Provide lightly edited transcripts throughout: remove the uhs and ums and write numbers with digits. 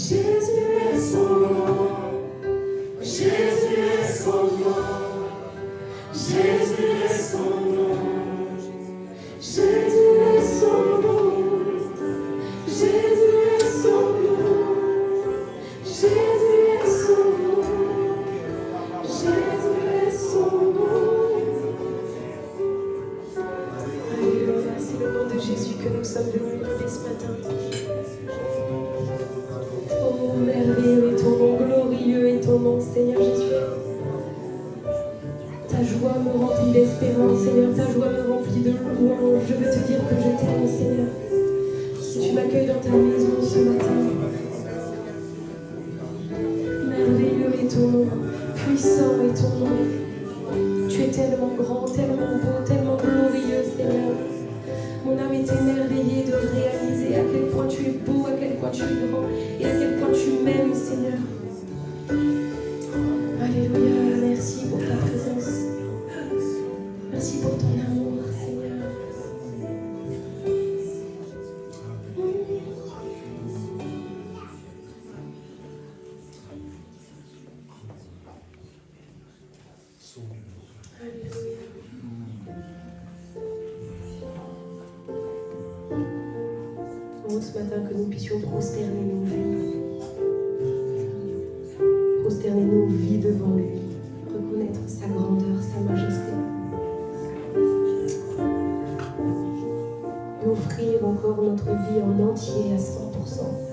Jésus est son nom. Jésus est son nom. Jésus est son nom. Jésus est son nom. Jésus est son nom. Jésus est son nom. Jésus est son nom. Alléluia, c'est le nom de Jésus que nous sommes venus louer ce matin. Oh, merveilleux est ton nom, glorieux est ton nom, Seigneur Jésus. Ta joie me remplit d'espérance, Seigneur, ta joie me remplit de louange. Je veux te dire que je t'aime, Seigneur. Si tu m'accueilles dans ta maison ce matin, merveilleux est ton nom, puissant est ton nom. Tu es tellement grand, tellement beau, tellement glorieux, Seigneur. Mon âme est émerveillée de réaliser à quel point tu es beau, à quel point tu es grand et à quel point tu m'aimes, Seigneur. Alléluia, merci pour ta présence. Merci pour ton amour, Seigneur. Alléluia. Oh, ce matin, que nous puissions prosterner nos vies. Prosterner nos vies devant lui. Reconnaître sa grandeur, sa majesté. Et offrir encore notre vie en entier à 100%.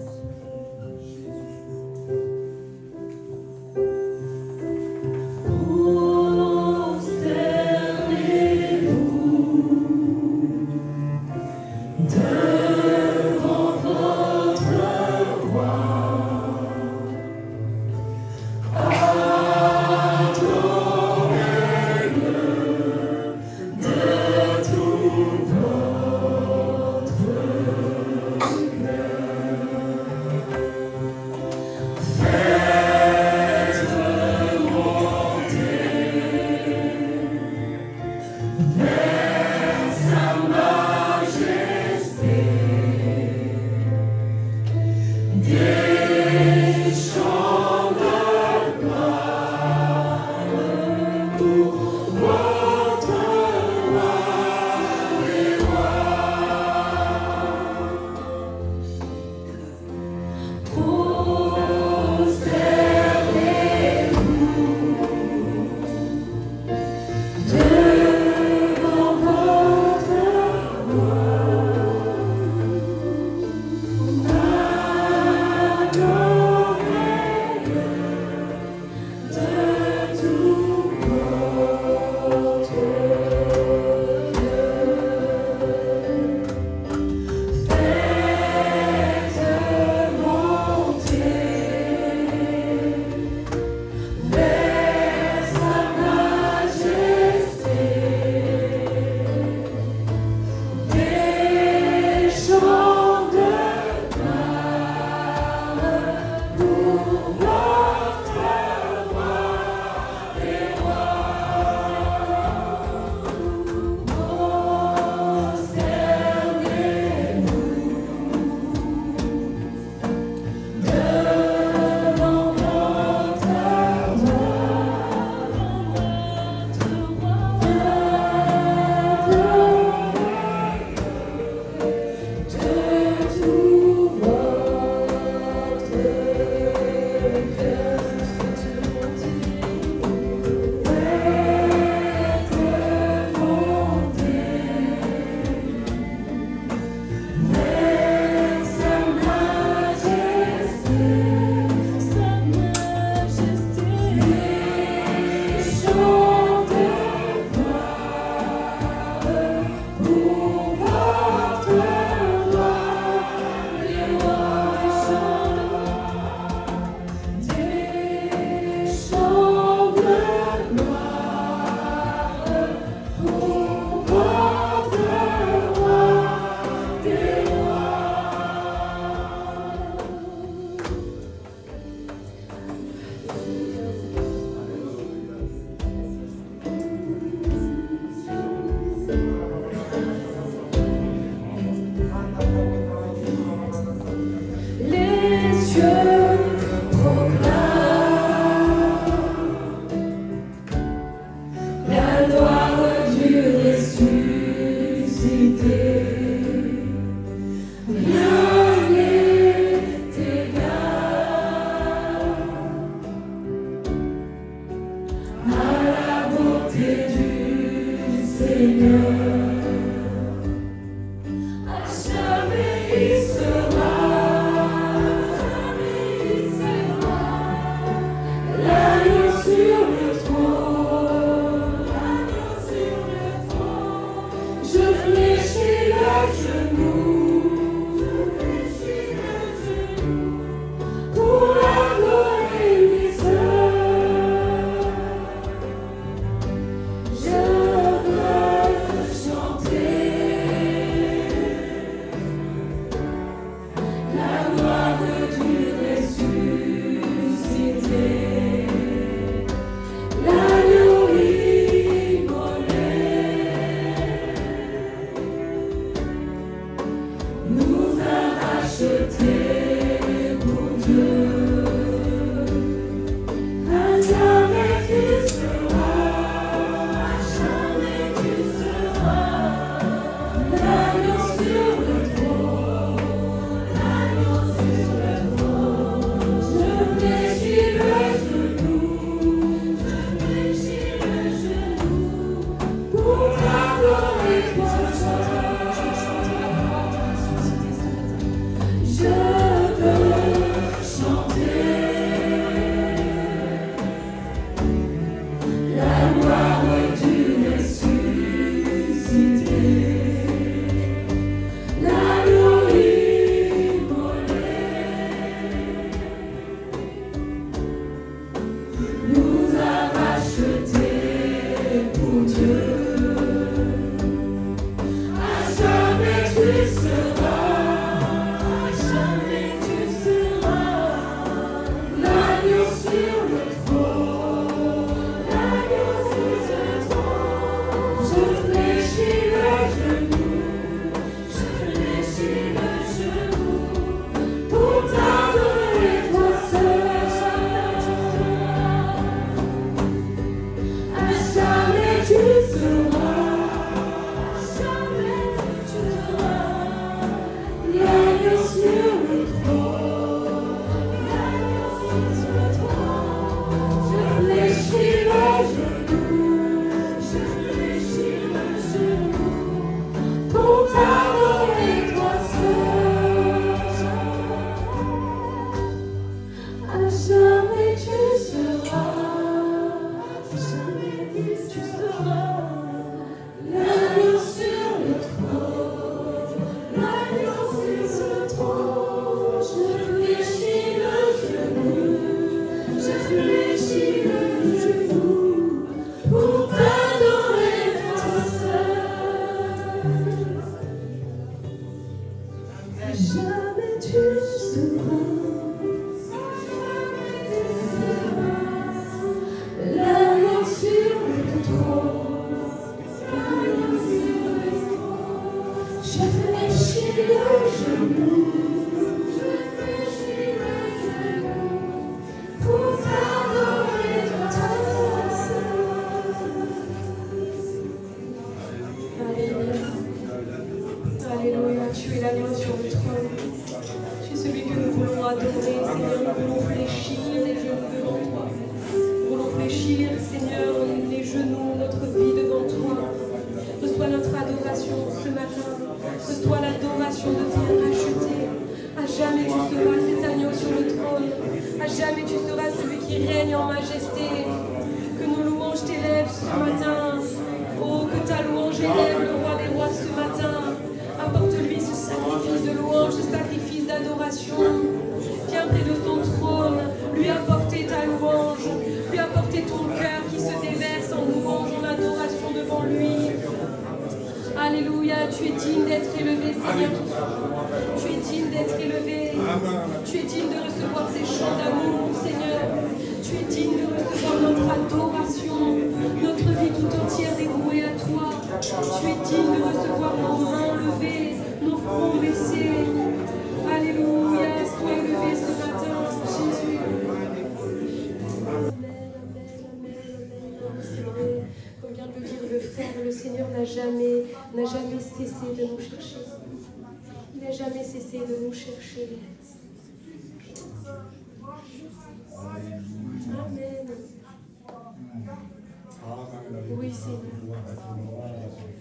Oui, Seigneur.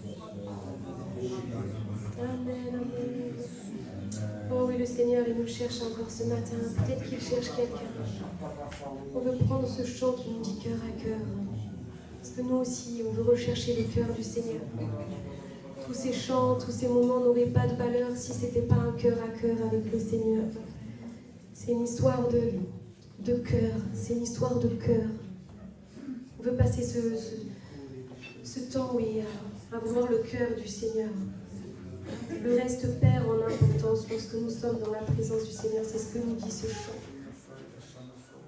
Amen, amen. Oh oui, le Seigneur, il nous cherche encore ce matin. Peut-être qu'il cherche quelqu'un. On veut prendre ce chant qui nous dit cœur à cœur. Parce que nous aussi, on veut rechercher le cœur du Seigneur. Tous ces chants, tous ces moments n'auraient pas de valeur si ce n'était pas un cœur à cœur avec le Seigneur. C'est une histoire de cœur. C'est une histoire de cœur. On veut passer ce temps, oui, à voir le cœur du Seigneur. Le reste perd en importance lorsque nous sommes dans la présence du Seigneur. C'est ce que nous dit ce chant.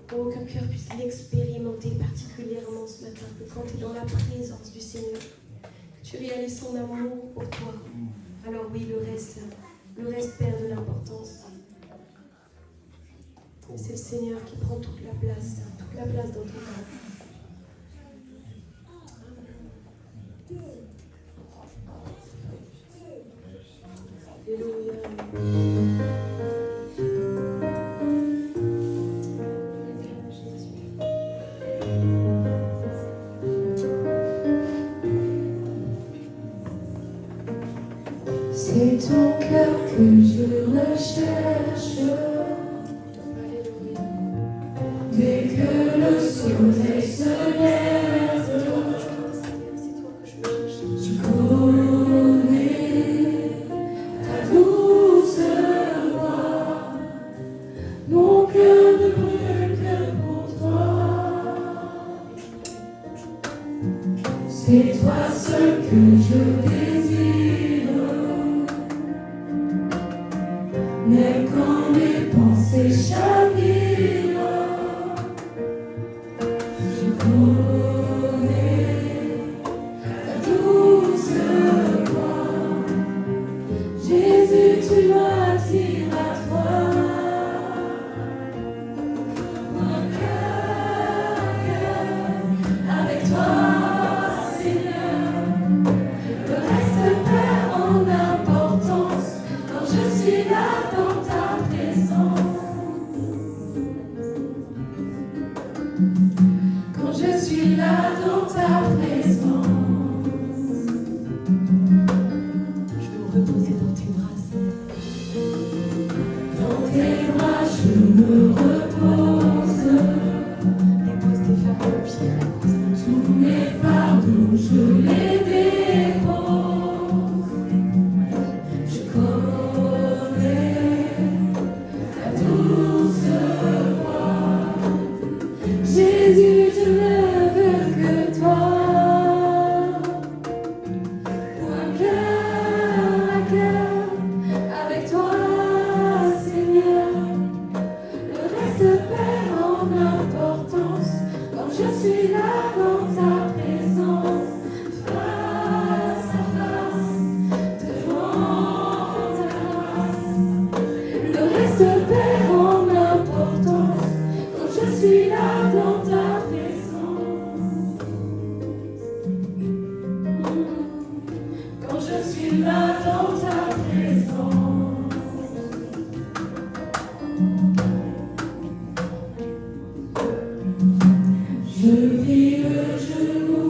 Pour qu'un cœur puisse l'expérimenter particulièrement ce matin. Que quand tu es dans la présence du Seigneur, que tu réalises son amour pour toi. Alors oui, le reste perd de l'importance. C'est le Seigneur qui prend toute la place dans ton cœur. Alléluia. C'est ton cœur que je recherche. Dès que le soleil se lève, je connais ta douce voix. Mon cœur ne brûle que pour toi. C'est toi seul que je désire. Mais quand mes pensées chavirent, je connais ta douce voix. Jésus, tu m'attires à toi. Mon cœur à cœur avec toi, Seigneur. Le reste perd en importance quand je suis là dans ta présence. Quand je suis là dans ta présence. Je veux me reposer dans tes bras, Seigneur. Dans tes bras je me repose. Dépose tes fardeaux, Pierre. Tous mes fardeaux je les dépose. Je connais ta douce voix. Jésus, je ne veux que toi. Pour un cœur à cœur avec toi, Seigneur. Le reste perd en importance quand je suis là dans ta présence. Face à face, devant ta grâce. Le reste perd en importance quand je suis là dans ta présence. Quand je suis là dans ta présence. Je vis le genou,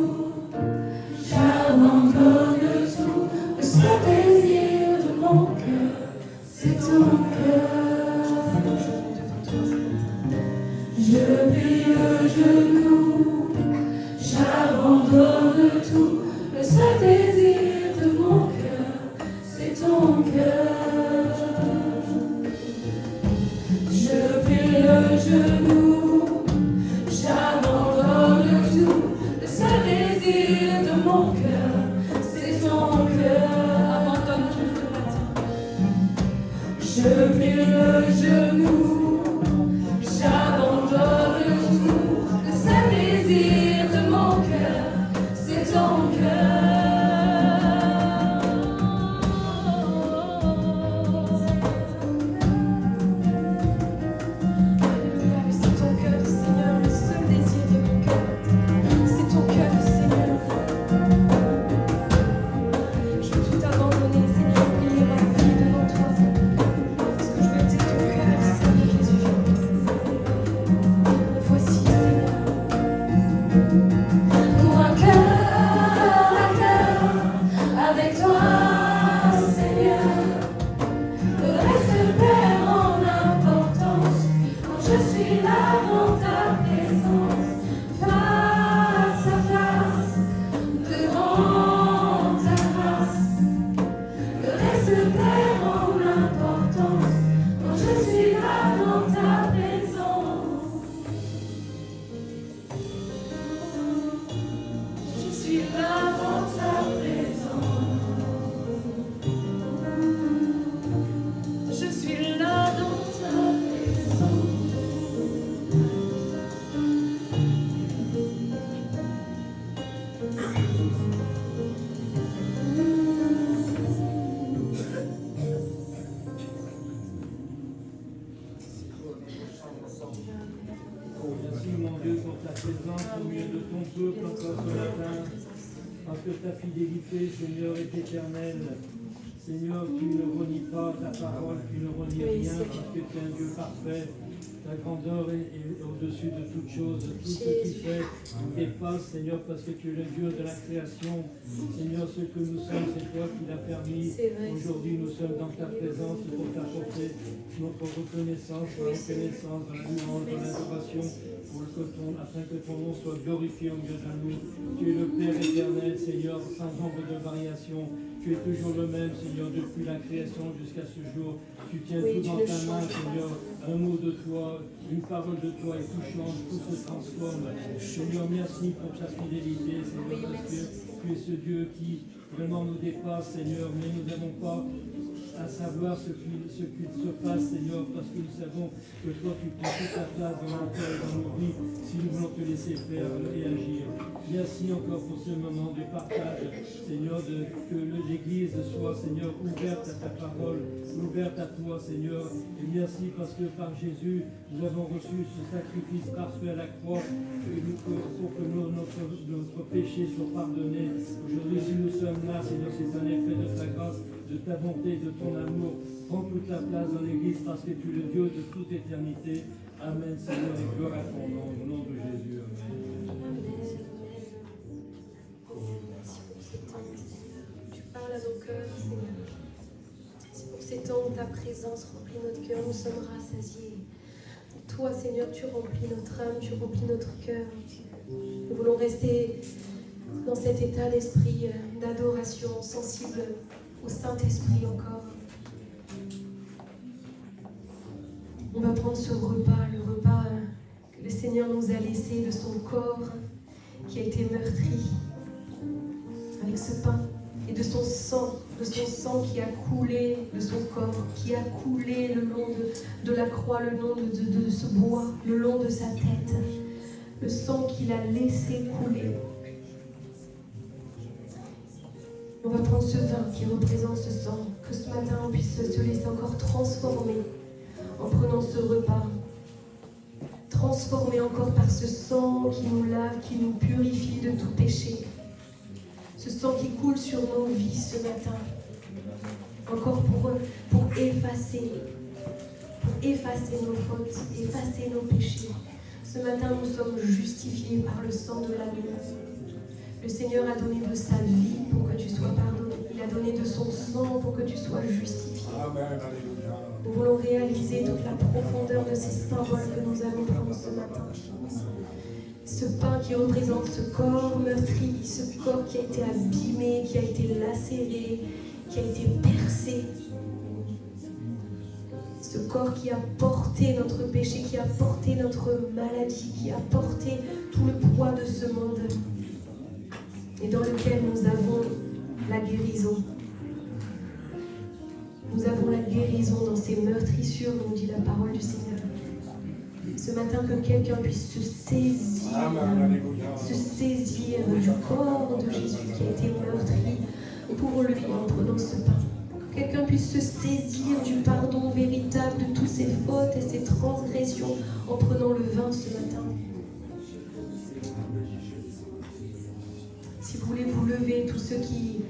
j'abandonne tout. Le seul désir de mon cœur, c'est ton cœur. Je vis le genou, j'abandonne tout. Le seul désir de mon cœur, c'est que ta fidélité, Seigneur, est éternelle. Seigneur, tu ne renies pas ta parole, tu ne renies rien parce que tu es un Dieu parfait. Ta grandeur est au-dessus de toute chose. Tout ce qui fait dépasse, Seigneur, parce que tu es le Dieu de la création. Seigneur, ce que nous sommes, c'est toi qui l'as permis. Aujourd'hui, nous sommes dans ta présence pour t'apporter notre reconnaissance, la reconnaissance, dans la louange, dans l'adoration, afin que ton nom soit glorifié au milieu de nous. Tu es le Père éternel, Seigneur, sans ombre de variation. Tu es toujours le même, Seigneur, depuis la création jusqu'à ce jour. Tu tiens tout dans ta main, Seigneur. Un mot de toi, une parole de toi, et tout change, tout se transforme. Seigneur, merci pour ta fidélité, Seigneur, parce que tu es ce Dieu qui vraiment nous dépasse, Seigneur, mais nous n'avons pas à savoir ce qu'il se passe, Seigneur, parce que nous savons que toi, tu prends toute ta place dans notre cœur et dans nos vies, si nous voulons te laisser faire et agir. Merci encore pour ce moment de partage, Seigneur, que l'Église soit, Seigneur, ouverte à ta parole, ouverte à toi, Seigneur. Et merci parce que par Jésus, nous avons reçu ce sacrifice parfait à la croix pour que notre péché soit pardonné. Aujourd'hui, si nous sommes là, Seigneur, c'est un effet de ta grâce, de ta bonté, de ton amour. Prends toute la place dans l'Église parce que tu es le Dieu de toute éternité. Amen, Seigneur, et gloire à ton nom, au nom de Jésus. Amen. Tu parles à nos cœurs, Seigneur. C'est pour ces temps où ta présence remplit notre cœur, nous sommes rassasiés. Toi, Seigneur, tu remplis notre âme, tu remplis notre cœur. Nous voulons rester dans cet état d'esprit d'adoration, sensible au Saint-Esprit encore. On va prendre ce repas, le repas que le Seigneur nous a laissé de son corps qui a été meurtri, avec ce pain et de son sang qui a coulé de son corps, qui a coulé le long de la croix, le long de ce bois, le long de sa tête, le sang qu'il a laissé couler. On va prendre ce vin qui représente ce sang, que ce matin on puisse se laisser encore transformer en prenant ce repas. Transformer encore par ce sang qui nous lave, qui nous purifie de tout péché. Ce sang qui coule sur nos vies ce matin. Encore pour effacer nos fautes, effacer nos péchés. Ce matin nous sommes justifiés par le sang de l'agneau. Le Seigneur a donné de sa vie pour que tu sois pardonné. Il a donné de son sang pour que tu sois justifié. Amen. Nous voulons réaliser toute la profondeur de ces symboles que nous allons prendre ce matin. Ce pain qui représente ce corps meurtri, ce corps qui a été abîmé, qui a été lacéré, qui a été percé. Ce corps qui a porté notre péché, qui a porté notre maladie, qui a porté tout le poids de ce monde. Et dans lequel nous avons la guérison. Nous avons la guérison dans ces meurtrissures, nous dit la parole du Seigneur. Ce matin, que quelqu'un puisse se saisir du corps de Jésus qui a été meurtri pour lui en prenant ce pain. Que quelqu'un puisse se saisir du pardon véritable de toutes ses fautes et ses transgressions en prenant le vin ce matin. Si vous voulez vous lever, tous ceux qui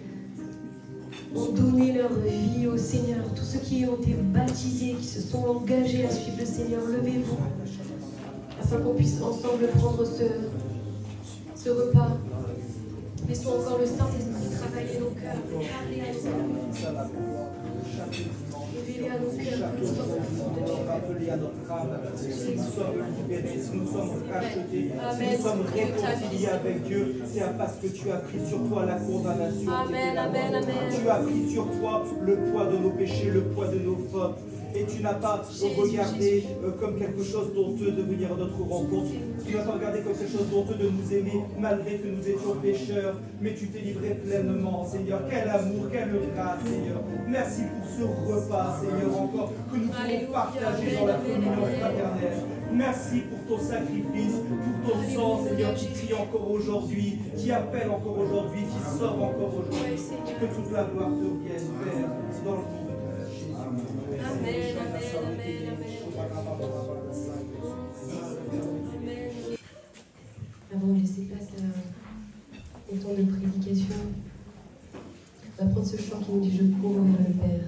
ont donné leur vie au Seigneur, tous ceux qui ont été baptisés, qui se sont engagés à suivre le Seigneur, levez-vous, afin qu'on puisse ensemble prendre ce repas. Laissons encore le Saint-Esprit travailler nos cœurs, parler à nos cœurs. Révéler à nos cœurs que nous sommes enfants de Dieu. Rappeler à notre âme si nous sommes libérés, si nous sommes rachetés, si nous sommes réconciliés avec Dieu, c'est parce que tu as pris sur toi la condamnation. Amen, amen, amen. Tu as pris sur toi le poids de nos péchés, le poids de nos fautes. Et tu n'as pas regardé comme quelque chose d'honteux de venir à notre rencontre. Tu n'as pas regardé comme quelque chose d'honteux de nous aimer malgré que nous étions pécheurs. Mais tu t'es livré pleinement, Seigneur. Quel amour, quelle grâce, Seigneur. Merci pour ce repas, Seigneur, encore que nous pouvons partager dans la communion fraternelle. Merci pour ton sacrifice, pour ton sang, Seigneur, qui crie encore aujourd'hui, qui appelle encore aujourd'hui, qui sauve encore aujourd'hui. Que toute la gloire te revienne, Père, dans le nom de Jésus. Amen, amen, amen, amen. Avant de laisser place au temps de prédication, On va prendre ce chant qui nous dit « Je cours vers le Père ».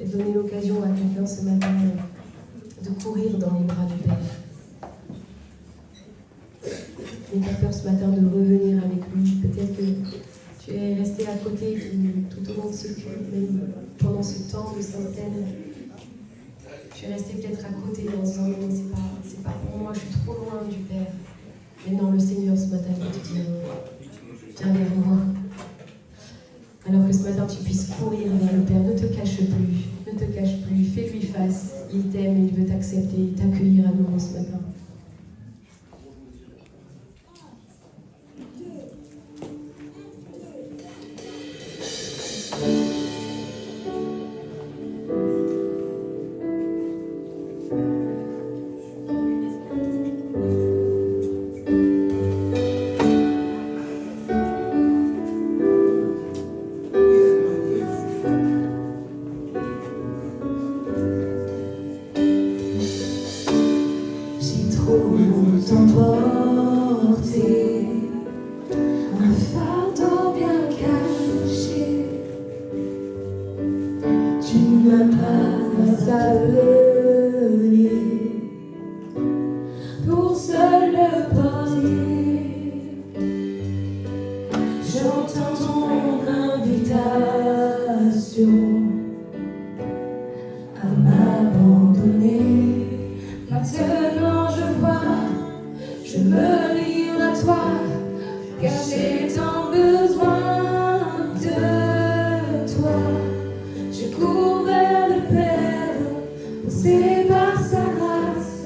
Et donner l'occasion à quelqu'un ce matin de courir dans les bras du Père. Et t'as peur ce matin de revenir avec lui. Peut-être que tu es resté à côté tout au long de ce culte, même pendant ce temps de Sainte-Seine. Tu es resté peut-être à côté en disant « Mais c'est pas pour moi, je suis trop loin du Père ». Mais non, le Seigneur ce matin va te dire « Viens vers moi ». Alors que ce matin tu puisses courir vers le Père, ne te cache plus, fais-lui face. Il t'aime et il veut t'accepter, t'accueillir à nouveau ce matin. C'est par sa grâce.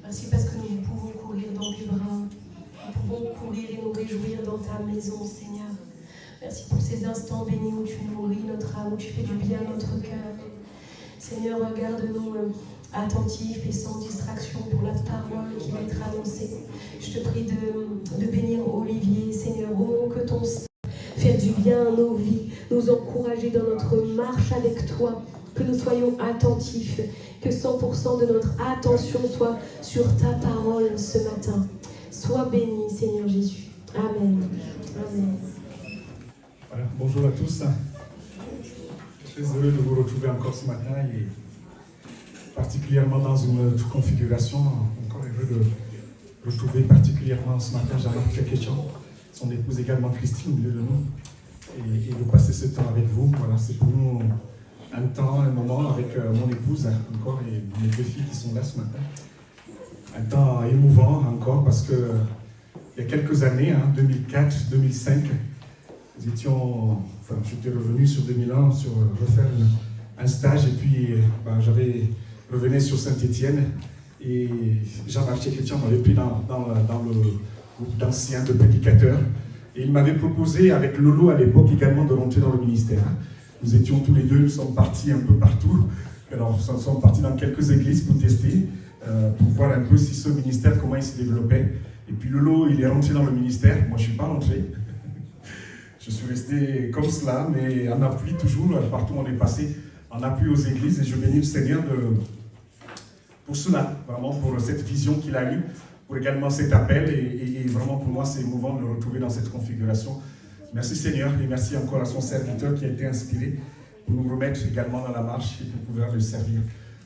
Merci parce que nous pouvons courir dans tes bras. Nous pouvons courir et nous réjouir dans ta maison, Seigneur. Merci pour ces instants bénis où tu nourris notre âme, où tu fais du bien à notre cœur. Seigneur, regarde-nous attentifs et sans distraction pour la parole qui va être annoncée. Je te prie de bénir Olivier, Seigneur, oh, que ton sang faire du bien à nos vies, nous encourager dans notre marche avec toi, que nous soyons attentifs, que 100% de notre attention soit sur ta parole ce matin. Sois béni, Seigneur Jésus. Amen. Amen. Voilà, bonjour à tous. Très heureux de vous retrouver encore ce matin et particulièrement dans une autre configuration. Encore heureux de retrouver particulièrement ce matin Jean-Marc Kékéchan, son épouse également Christine au milieu de nous, et de passer ce temps avec vous. Voilà, c'est pour nous un moment avec mon épouse encore et mes deux filles qui sont là ce matin. Un temps émouvant encore parce que il y a quelques années, 2004, 2005, j'étais revenu sur 2001 sur refaire un stage et puis j'avais revenu sur Saint-Étienne et Jean-Marc Kékéchan m'avait pris dans le groupe d'anciens, de prédicateurs, et il m'avait proposé avec Lolo à l'époque également de rentrer dans le ministère. Nous étions tous les deux, nous sommes partis un peu partout. Alors nous sommes partis dans quelques églises pour tester, pour voir un peu si ce ministère, comment il se développait. Et puis Lolo, il est rentré dans le ministère, moi je ne suis pas rentré. Je suis resté comme cela, mais en appui toujours, partout où on est passé, en appui aux églises, et je bénis le Seigneur pour cela, vraiment pour cette vision qu'il a eue, pour également cet appel, et vraiment pour moi c'est émouvant de le retrouver dans cette configuration. Merci Seigneur, et merci encore à son serviteur qui a été inspiré pour nous remettre également dans la marche et pour pouvoir le servir.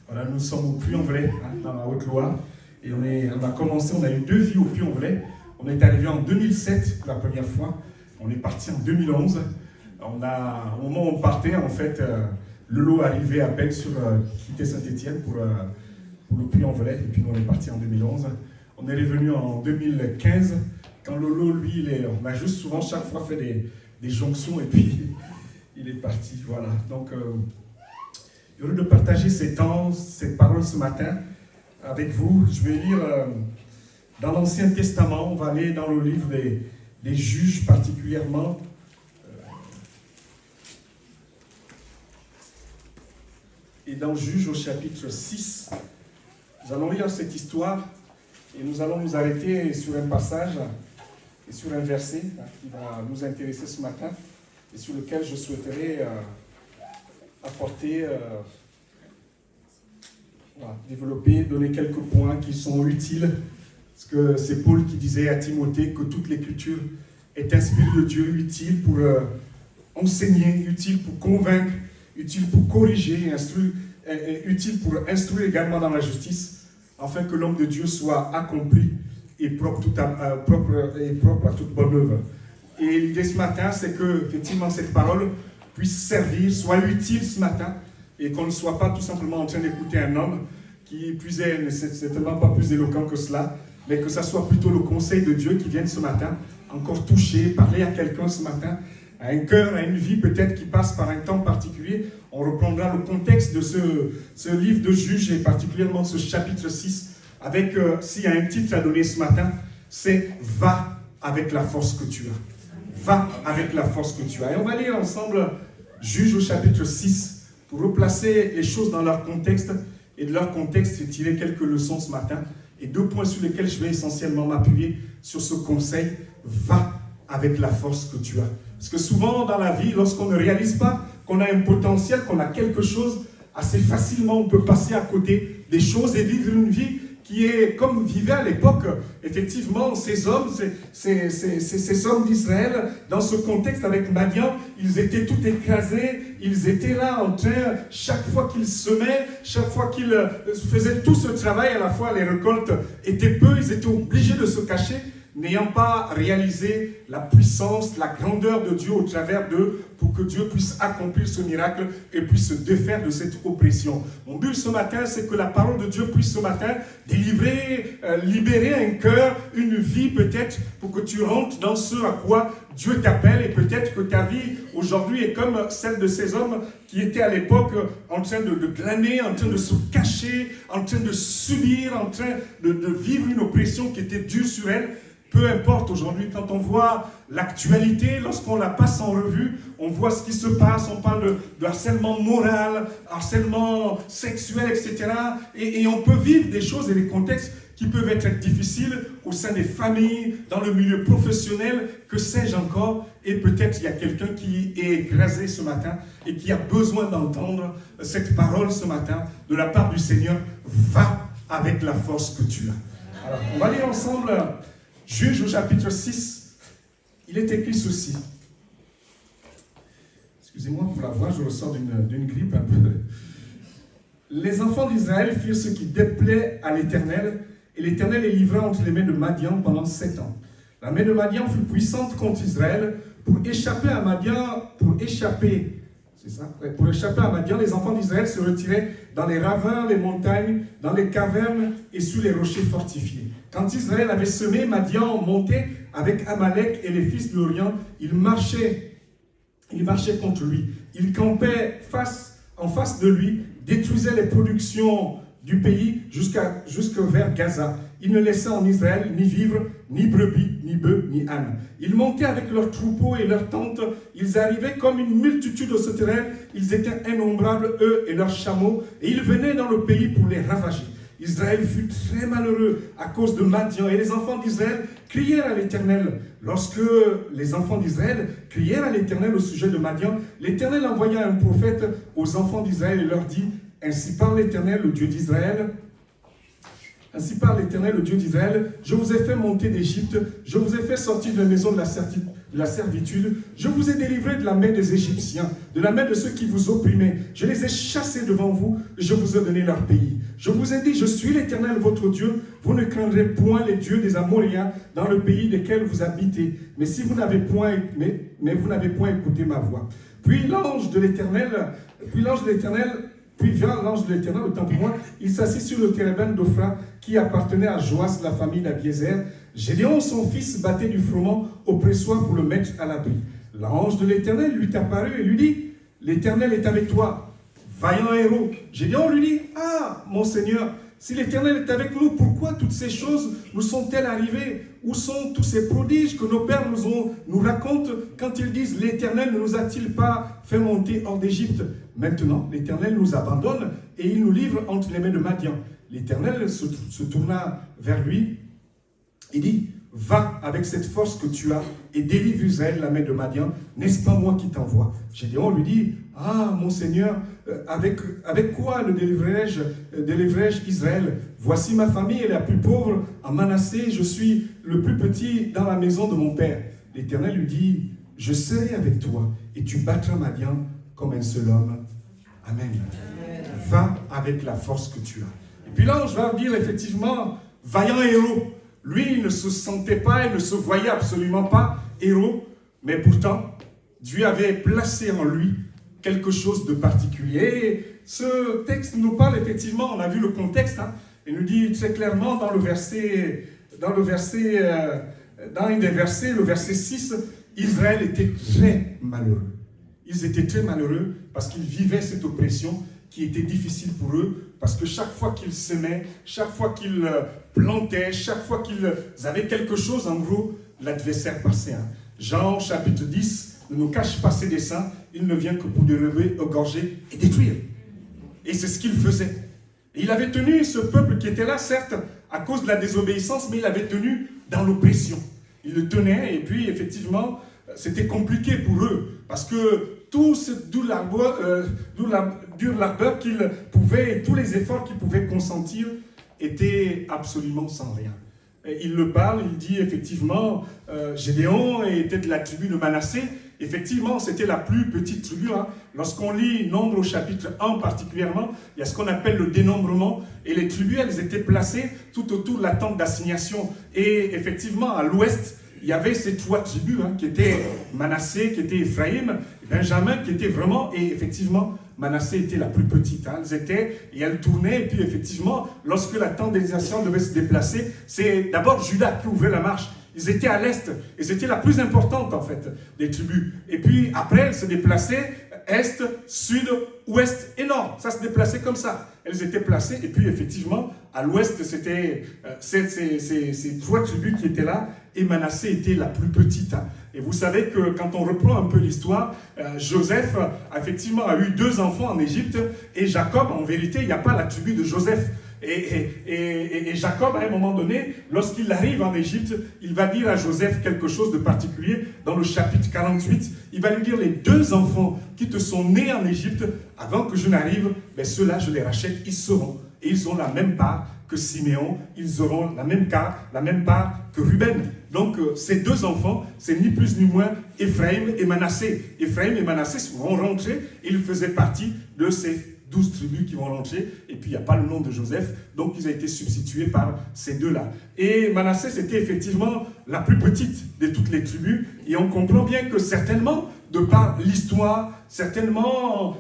Voilà, nous sommes au Puy-en-Velay, dans la Haute-Loire, et on a commencé, on a eu 2 vies au Puy-en-Velay. On est arrivé en 2007 pour la première fois. On est parti en 2011. Au moment où on partait, en fait, Lolo arrivait à peine sur quitter Saint-Étienne pour le Puy-en-Velay. Et puis nous, on est parti en 2011. On est revenu en 2015. Quand Lolo, lui, on a juste souvent chaque fois fait des jonctions et puis il est parti. Voilà. Donc, heureux de partager ces temps, ces paroles ce matin avec vous. Je vais lire dans l'Ancien Testament. On va aller dans le livre des Juges particulièrement. Et dans Juges au chapitre 6, nous allons lire cette histoire et nous allons nous arrêter sur un passage et sur un verset qui va nous intéresser ce matin et sur lequel je souhaiterais apporter, développer, donner quelques points qui sont utiles. Parce que c'est Paul qui disait à Timothée que toute l'écriture est inspirée de Dieu, utile pour enseigner, utile pour convaincre, utile pour corriger, utile pour instruire également dans la justice, afin que l'homme de Dieu soit accompli et propre à toute bonne œuvre. Et l'idée ce matin, c'est que effectivement cette parole puisse servir, soit utile ce matin, et qu'on ne soit pas tout simplement en train d'écouter un homme qui n'est certainement pas plus éloquent que cela, mais que ça soit plutôt le conseil de Dieu qui vienne ce matin, encore toucher, parler à quelqu'un ce matin, à un cœur, à une vie peut-être qui passe par un temps particulier. On reprendra le contexte de ce livre de Juges et particulièrement ce chapitre 6, avec, s'il y a un titre à donner ce matin, c'est « Va avec la force que tu as ». Va avec la force que tu as. Et on va lire ensemble Juges au chapitre 6 pour replacer les choses dans leur contexte et de leur contexte tirer quelques leçons ce matin. Et 2 points sur lesquels je vais essentiellement m'appuyer sur ce conseil, va avec la force que tu as. Parce que souvent dans la vie, lorsqu'on ne réalise pas qu'on a un potentiel, qu'on a quelque chose, assez facilement on peut passer à côté des choses et vivre une vie qui est comme vivait à l'époque, effectivement, ces hommes, ces hommes d'Israël, dans ce contexte avec Madian, ils étaient tout écrasés, ils étaient là en train, chaque fois qu'ils semaient, chaque fois qu'ils faisaient tout ce travail, à la fois les récoltes étaient peu, ils étaient obligés de se cacher, n'ayant pas réalisé la puissance, la grandeur de Dieu au travers d'eux, pour que Dieu puisse accomplir ce miracle et puisse se défaire de cette oppression. Mon but ce matin, c'est que la parole de Dieu puisse ce matin délivrer, libérer un cœur, une vie peut-être, pour que tu rentres dans ce à quoi Dieu t'appelle et peut-être que ta vie aujourd'hui est comme celle de ces hommes qui étaient à l'époque en train de glaner, en train de se cacher, en train de subir, en train de vivre une oppression qui était dure sur elles. Peu importe aujourd'hui, quand on voit l'actualité, lorsqu'on la passe en revue, on voit ce qui se passe, on parle de harcèlement moral, harcèlement sexuel, etc. Et on peut vivre des choses et des contextes qui peuvent être difficiles au sein des familles, dans le milieu professionnel, que sais-je encore. Et peut-être il y a quelqu'un qui est écrasé ce matin et qui a besoin d'entendre cette parole ce matin de la part du Seigneur. Va avec la force que tu as. Alors, on va lire ensemble Juges au chapitre 6. Il est écrit ceci. Excusez-moi pour la voix, je ressors d'une grippe un peu. Les enfants d'Israël firent ce qui déplaît à l'Éternel, et l'Éternel les livra entre les mains de Madian pendant 7 ans. La main de Madian fut puissante contre Israël. Pour échapper à Madian, les enfants d'Israël se retiraient dans les ravins, les montagnes, dans les cavernes et sous les rochers fortifiés. Quand Israël avait semé, Madian montait avec Amalek et les fils de l'Orient. Il marchait contre lui. Il campait en face de lui, détruisait les productions du pays jusqu'à vers Gaza. Il ne laissait en Israël ni vivre, ni brebis, ni bœufs, ni ânes. Ils montaient avec leurs troupeaux et leurs tentes. Ils arrivaient comme une multitude au souterrain. Ils étaient innombrables, eux et leurs chameaux. Et ils venaient dans le pays pour les ravager. Israël fut très malheureux à cause de Madian. Et les enfants d'Israël crièrent à l'Éternel. Lorsque les enfants d'Israël crièrent à l'Éternel au sujet de Madian, l'Éternel envoya un prophète aux enfants d'Israël et leur dit: Ainsi parle l'Éternel, le Dieu d'Israël. Ainsi parle l'Éternel, le Dieu d'Israël. Je vous ai fait monter d'Égypte. Je vous ai fait sortir de la maison de la servitude. Je vous ai délivré de la main des Égyptiens, de la main de ceux qui vous opprimaient. Je les ai chassés devant vous et je vous ai donné leur pays. Je vous ai dit, je suis l'Éternel, votre Dieu. Vous ne craindrez point les dieux des Amoréens dans le pays desquels vous habitez. Mais si vous n'avez point, mais vous n'avez point écouté ma voix. Puis vient l'ange de l'Éternel, autant pour moi, il s'assit sur le térébinthe d'Ophra qui appartenait à Joas, la famille d'Abiézer. Gédéon, son fils, battait du froment au pressoir pour le mettre à l'abri. L'ange de l'Éternel lui apparut et lui dit: L'Éternel est avec toi, vaillant héros. Gédéon lui dit: Ah, mon Seigneur, si l'Éternel est avec nous, pourquoi toutes ces choses nous sont-elles arrivées? Où sont tous ces prodiges que nos pères nous racontent quand ils disent: L'Éternel ne nous a-t-il pas fait monter hors d'Égypte? Maintenant, l'Éternel nous abandonne et il nous livre entre les mains de Madian. L'Éternel se tourna vers lui et dit: Va avec cette force que tu as et délivre Israël de la main de Madian. N'est-ce pas moi qui t'envoie? Gédéon lui dit: Ah, mon Seigneur, avec quoi le délivrerai-je Israël? Voici ma famille est la plus pauvre en Manassé. Je suis le plus petit dans la maison de mon père. L'Éternel lui dit: Je serai avec toi et tu battras Madian comme un seul homme. Amen. Va avec la force que tu as. Et puis l'ange va dire effectivement: vaillant héros. Lui, il ne se sentait pas, il ne se voyait absolument pas héros, mais pourtant, Dieu avait placé en lui quelque chose de particulier. Et ce texte nous parle effectivement, on a vu le contexte, il nous dit très clairement dans un des versets, le verset 6, Israël était très malheureux. Ils étaient très malheureux parce qu'ils vivaient cette oppression qui était difficile pour eux, parce que chaque fois qu'ils s'aimaient, chaque fois qu'ils plantaient, chaque fois qu'ils avaient quelque chose, en gros, l'adversaire passait. Jean, chapitre 10, ne nous cache pas ses desseins, il ne vient que pour dérober, égorger et détruire. Et c'est ce qu'il faisait. Et il avait tenu ce peuple qui était là, certes, à cause de la désobéissance, mais il l'avait tenu dans l'oppression. Il le tenait, et puis effectivement, c'était compliqué pour eux, parce que tout ce dur labeur qu'ils pouvaient, et tous les efforts qu'ils pouvaient consentir, étaient absolument sans rien. Et il le parle, il dit effectivement, Gédéon était de la tribu de Manassé. Effectivement, c'était la plus petite tribu. Lorsqu'on lit Nombre au chapitre 1 particulièrement, il y a ce qu'on appelle le dénombrement. Et les tribus, elles étaient placées tout autour de la tente d'assignation. Et effectivement, à l'ouest, il y avait ces 3 tribus qui étaient Manassé, qui était Ephraïm, Benjamin, qui était vraiment, et effectivement, Manassé était la plus petite. Elle tournait, et puis effectivement, lorsque la tente d'assignation devait se déplacer, c'est d'abord Juda qui ouvrait la marche. Ils étaient à l'est, et c'était la plus importante en fait des tribus. Et puis après, elles se déplaçaient est, sud, ouest et nord. Ça se déplaçait comme ça. Elles étaient placées, et puis effectivement, à l'ouest, c'était ces 3 tribus qui étaient là, et Manassé était la plus petite. Et vous savez que quand on reprend un peu l'histoire, Joseph effectivement a eu 2 enfants en Égypte, et Jacob, en vérité, il n'y a pas la tribu de Joseph. Et Jacob, à un moment donné, lorsqu'il arrive en Égypte, il va dire à Joseph quelque chose de particulier. Dans le chapitre 48, il va lui dire: les 2 enfants qui te sont nés en Égypte, avant que je n'arrive, ben ceux-là, je les rachète, ils seront. Et ils ont la même part que Siméon, ils auront la même part que Ruben. Donc ces 2 enfants, c'est ni plus ni moins Ephraim et Manassé. Ephraim et Manassé vont rentrer, et ils faisaient partie de ces 12 tribus qui vont rentrer, et puis il n'y a pas le nom de Joseph, donc ils ont été substitués par ces 2-là. Et Manassé, c'était effectivement la plus petite de toutes les tribus, et on comprend bien que certainement, de par l'histoire, certainement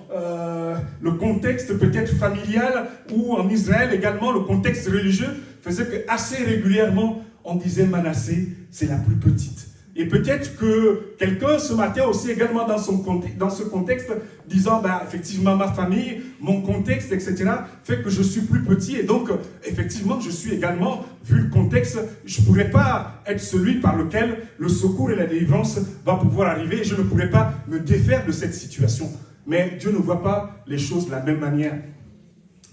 le contexte peut-être familial, ou en Israël également, le contexte religieux, faisait que assez régulièrement, on disait Manassé, c'est la plus petite. Et peut-être que quelqu'un ce matin aussi également dans ce contexte, disant effectivement ma famille, mon contexte, etc., fait que je suis plus petit, et donc effectivement je suis également, vu le contexte, je ne pourrais pas être celui par lequel le secours et la délivrance va pouvoir arriver, et je ne pourrais pas me défaire de cette situation. Mais Dieu ne voit pas les choses de la même manière.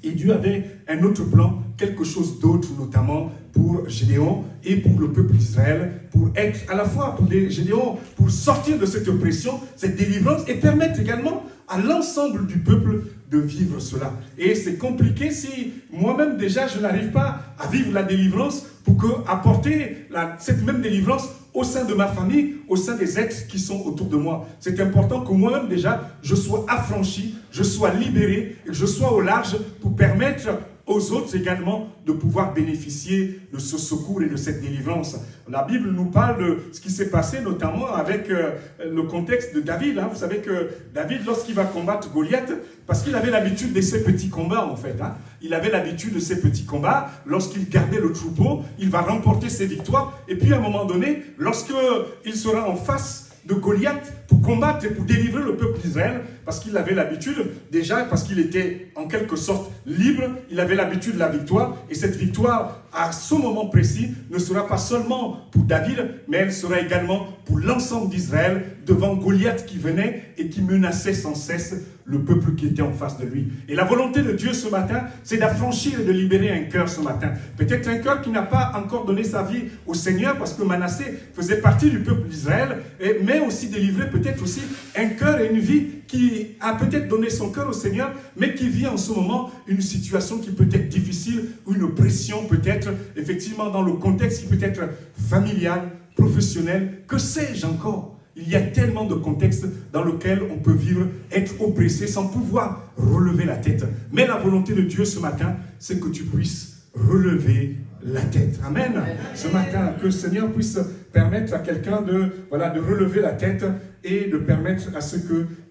Et Dieu avait un autre plan, quelque chose d'autre, notamment pour Gédéon et pour le peuple d'Israël, pour être à la fois pour Gédéon, pour sortir de cette oppression, cette délivrance, et permettre également à l'ensemble du peuple de vivre cela. Et c'est compliqué si moi-même déjà je n'arrive pas à vivre la délivrance, pour apporter cette même délivrance au sein de ma famille, au sein des êtres qui sont autour de moi. C'est important que moi-même déjà, je sois affranchi, je sois libéré, et que je sois au large pour permettre aux autres également de pouvoir bénéficier de ce secours et de cette délivrance. La Bible nous parle de ce qui s'est passé notamment avec le contexte de David. Vous savez que David, lorsqu'il va combattre Goliath, parce qu'il avait l'habitude de ces petits combats en fait, il avait l'habitude de ces petits combats, lorsqu'il gardait le troupeau, il va remporter ses victoires, et puis à un moment donné, lorsqu'il sera en face de Goliath pour combattre et pour délivrer le peuple d'Israël, parce qu'il avait l'habitude, déjà parce qu'il était en quelque sorte libre, il avait l'habitude de la victoire, et cette victoire, à ce moment précis, ne sera pas seulement pour David, mais elle sera également pour l'ensemble d'Israël, devant Goliath qui venait et qui menaçait sans cesse le peuple qui était en face de lui. Et la volonté de Dieu ce matin, c'est d'affranchir et de libérer un cœur ce matin. Peut-être un cœur qui n'a pas encore donné sa vie au Seigneur, parce que Manassé faisait partie du peuple d'Israël, mais aussi délivrer peut-être aussi un cœur et une vie qui a peut-être donné son cœur au Seigneur, mais qui vit en ce moment une situation qui peut être difficile, ou une pression peut-être, effectivement dans le contexte qui peut être familial, professionnel, que sais-je encore. Il y a tellement de contextes dans lesquels on peut vivre, être oppressé sans pouvoir relever la tête. Mais la volonté de Dieu ce matin, c'est que tu puisses relever la tête. Amen. Ce matin, que le Seigneur puisse permettre à quelqu'un de relever la tête et de permettre à ce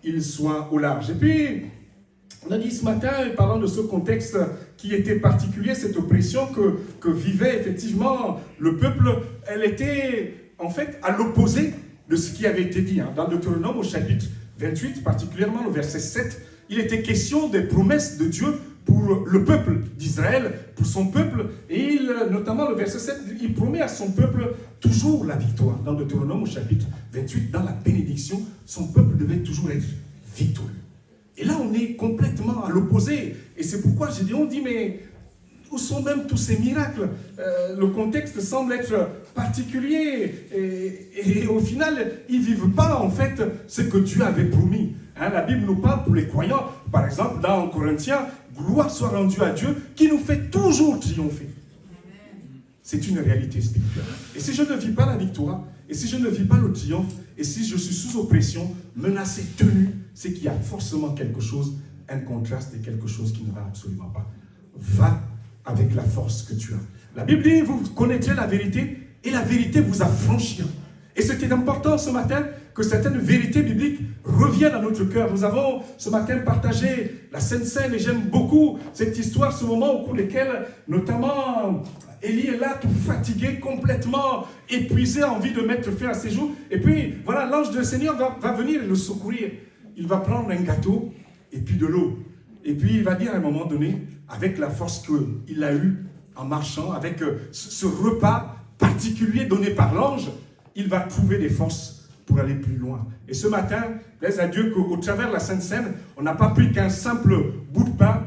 qu'il soit au large. Et puis, on a dit ce matin, parlant de ce contexte qui était particulier, cette oppression que vivait effectivement le peuple, elle était en fait à l'opposé de ce qui avait été dit. Dans Deutéronome au chapitre 28, particulièrement le verset 7, il était question des promesses de Dieu pour le peuple d'Israël, pour son peuple, et notamment le verset 7, il promet à son peuple toujours la victoire. Dans Deutéronome au chapitre 28, dans la bénédiction, son peuple devait toujours être victorieux. Et là, on est complètement à l'opposé. Et c'est pourquoi Gédéon dit, mais où sont même tous ces miracles? Le contexte semble être particulier. Et au final, ils ne vivent pas, en fait, ce que Dieu avait promis. La Bible nous parle pour les croyants. Par exemple, dans Corinthiens, gloire soit rendue à Dieu qui nous fait toujours triompher. C'est une réalité spirituelle. Et si je ne vis pas la victoire, et si je ne vis pas le triomphe, et si je suis sous oppression, menacé, tenu, c'est qu'il y a forcément quelque chose, un contraste et quelque chose qui ne va absolument pas. Va avec la force que tu as. La Bible dit, vous connaîtrez la vérité, et la vérité vous affranchira. Et c'était important ce matin que certaines vérités bibliques reviennent à notre cœur. Nous avons ce matin partagé la Sainte Seine et j'aime beaucoup cette histoire, ce moment au cours desquels, notamment, Élie est là tout fatigué, complètement épuisé, envie de mettre fin à ses jours. Et puis, voilà, l'ange du Seigneur va venir le secourir. Il va prendre un gâteau et puis de l'eau. Et puis, il va dire à un moment donné, avec la force qu'il a eue en marchant, avec ce repas particulier donné par l'ange, il va trouver des forces pour aller plus loin. Et ce matin, plaise à Dieu qu'au travers de la Sainte Seine, on n'a pas pris qu'un simple bout de pain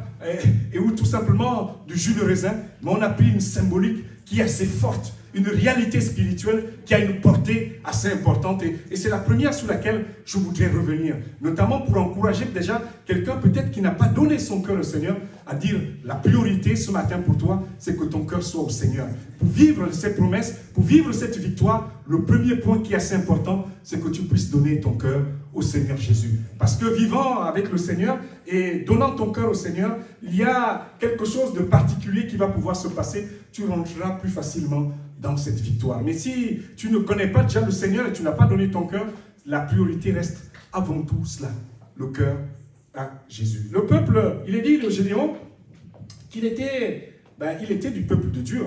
ou tout simplement du jus de raisin, mais on a pris une symbolique qui est assez forte, une réalité spirituelle qui a une portée assez importante. Et c'est la première sur laquelle je voudrais revenir, notamment pour encourager déjà quelqu'un peut-être qui n'a pas donné son cœur au Seigneur, à dire la priorité ce matin pour toi, c'est que ton cœur soit au Seigneur. Pour vivre ces promesses, pour vivre cette victoire, le premier point qui est assez important, c'est que tu puisses donner ton cœur au Seigneur Jésus. Parce que vivant avec le Seigneur et donnant ton cœur au Seigneur, il y a quelque chose de particulier qui va pouvoir se passer. Tu rentreras plus facilement dans cette victoire. Mais si tu ne connais pas déjà le Seigneur et tu n'as pas donné ton cœur, la priorité reste avant tout cela, le cœur à Jésus. Le peuple, il est dit de Gédéon qu'il était, il était du peuple de Dieu.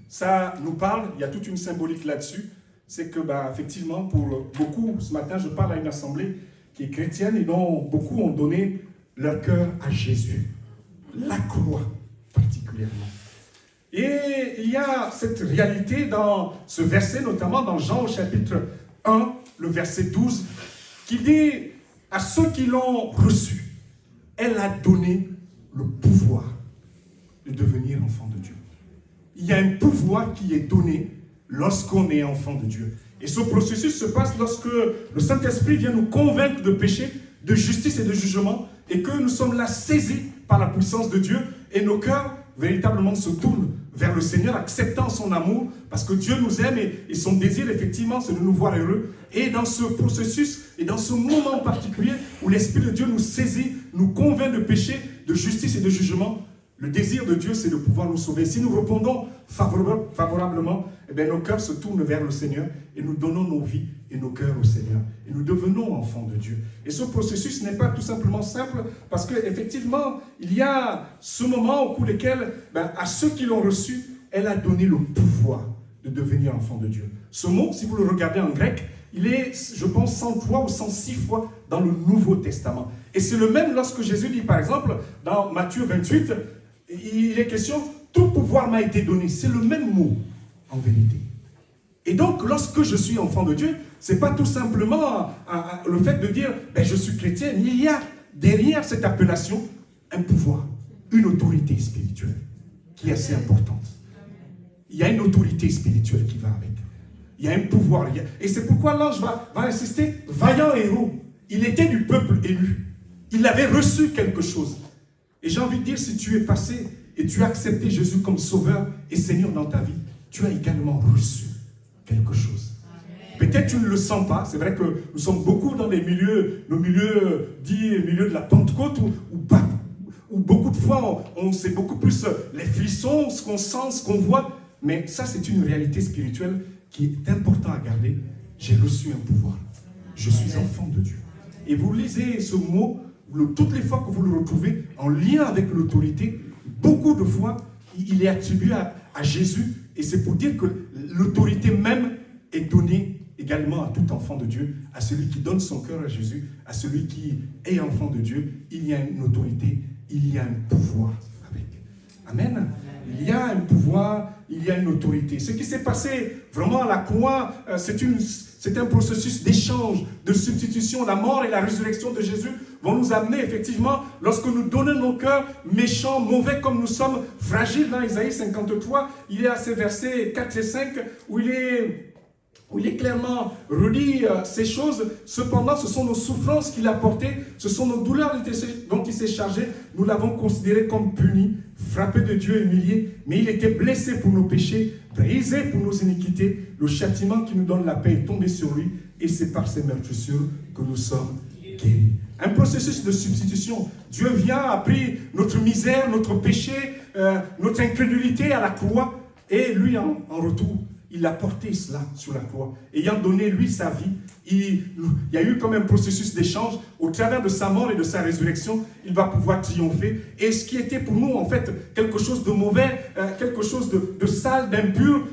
Ça nous parle, il y a toute une symbolique là-dessus. C'est que, effectivement, pour beaucoup, ce matin, je parle à une assemblée qui est chrétienne et dont beaucoup ont donné leur cœur à Jésus. La croix, particulièrement. Et il y a cette réalité dans ce verset, notamment dans Jean au chapitre 1, le verset 12, qui dit à ceux qui l'ont reçu, elle a donné le pouvoir de devenir enfant de Dieu. Il y a un pouvoir qui est donné lorsqu'on est enfant de Dieu. Et ce processus se passe lorsque le Saint-Esprit vient nous convaincre de péché, de justice et de jugement, et que nous sommes là saisis par la puissance de Dieu, et nos cœurs véritablement se tournent vers le Seigneur, acceptant son amour, parce que Dieu nous aime et son désir, effectivement, c'est de nous voir heureux. Et dans ce processus, et dans ce moment particulier où l'Esprit de Dieu nous saisit, nous convainc de péché, de justice et de jugement, le désir de Dieu, c'est de pouvoir nous sauver. Si nous répondons favorablement, nos cœurs se tournent vers le Seigneur et nous donnons nos vies et nos cœurs au Seigneur. Et nous devenons enfants de Dieu. Et ce processus n'est pas tout simplement simple parce qu'effectivement, il y a ce moment au cours desquels, à ceux qui l'ont reçu, elle a donné le pouvoir de devenir enfant de Dieu. Ce mot, si vous le regardez en grec, il est, je pense, 103 ou 106 fois dans le Nouveau Testament. Et c'est le même lorsque Jésus dit, par exemple, dans Matthieu 28, il est question, tout pouvoir m'a été donné. C'est le même mot, en vérité. Et donc, lorsque je suis enfant de Dieu, ce n'est pas tout simplement le fait de dire, je suis chrétien. Il y a derrière cette appellation un pouvoir, une autorité spirituelle qui est assez importante. Il y a une autorité spirituelle qui va avec. Il y a un pouvoir. Et c'est pourquoi l'ange va insister, vaillant héros. Il était du peuple élu. Il avait reçu quelque chose. Et j'ai envie de dire, si tu es passé et tu as accepté Jésus comme sauveur et Seigneur dans ta vie, tu as également reçu quelque chose. Peut-être tu ne le sens pas. C'est vrai que nous sommes beaucoup dans nos milieux de la Pentecôte où beaucoup de fois on sait beaucoup plus les frissons, ce qu'on sent, ce qu'on voit. Mais ça, c'est une réalité spirituelle qui est importante à garder. J'ai reçu un pouvoir. Je suis enfant de Dieu. Et vous lisez ce mot, toutes les fois que vous le retrouvez en lien avec l'autorité, beaucoup de fois, il est attribué à Jésus. Et c'est pour dire que l'autorité même est donnée également à tout enfant de Dieu, à celui qui donne son cœur à Jésus, à celui qui est enfant de Dieu. Il y a une autorité, il y a un pouvoir avec. Amen. Il y a un pouvoir, il y a une autorité. Ce qui s'est passé vraiment à la croix, c'est un processus d'échange, de substitution. La mort et la résurrection de Jésus vont nous amener effectivement, lorsque nous donnons nos cœurs méchants, mauvais comme nous sommes, fragiles. Dans Isaïe 53, il y a ces versets 4 et 5 où il est clairement redit ces choses. Cependant, ce sont nos souffrances qu'il a portées, ce sont nos douleurs dont il s'est chargé. Nous l'avons considéré comme puni, frappé de Dieu, humilié, mais il était blessé pour nos péchés, brisé pour nos iniquités. Le châtiment qui nous donne la paix est tombé sur lui, et c'est par ses meurtrissures que nous sommes guéris. Un processus de substitution. Dieu vient, a pris notre misère, notre péché, notre incrédulité à la croix, et lui, en retour, il a porté cela sur la croix. Ayant donné, lui, sa vie, il y a eu comme un processus d'échange. Au travers de sa mort et de sa résurrection, il va pouvoir triompher. Et ce qui était pour nous, en fait, quelque chose de mauvais, quelque chose de sale, d'impur,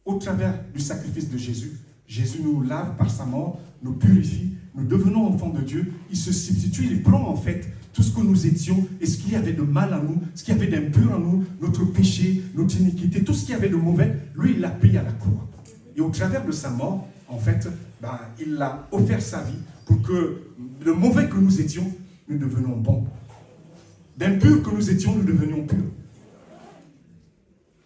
au travers du sacrifice de Jésus, Jésus nous lave par sa mort, nous purifie, nous devenons enfants de Dieu. Il se substitue, il prend en fait tout ce que nous étions et ce qu'il y avait de mal en nous, ce qu'il y avait d'impur en nous, notre péché, notre iniquité, tout ce qu'il y avait de mauvais, lui, il l'a pris à la croix. Et au travers de sa mort, en fait, il a offert sa vie pour que le mauvais que nous étions, nous devenions bons. D'impur que nous étions, nous devenions purs.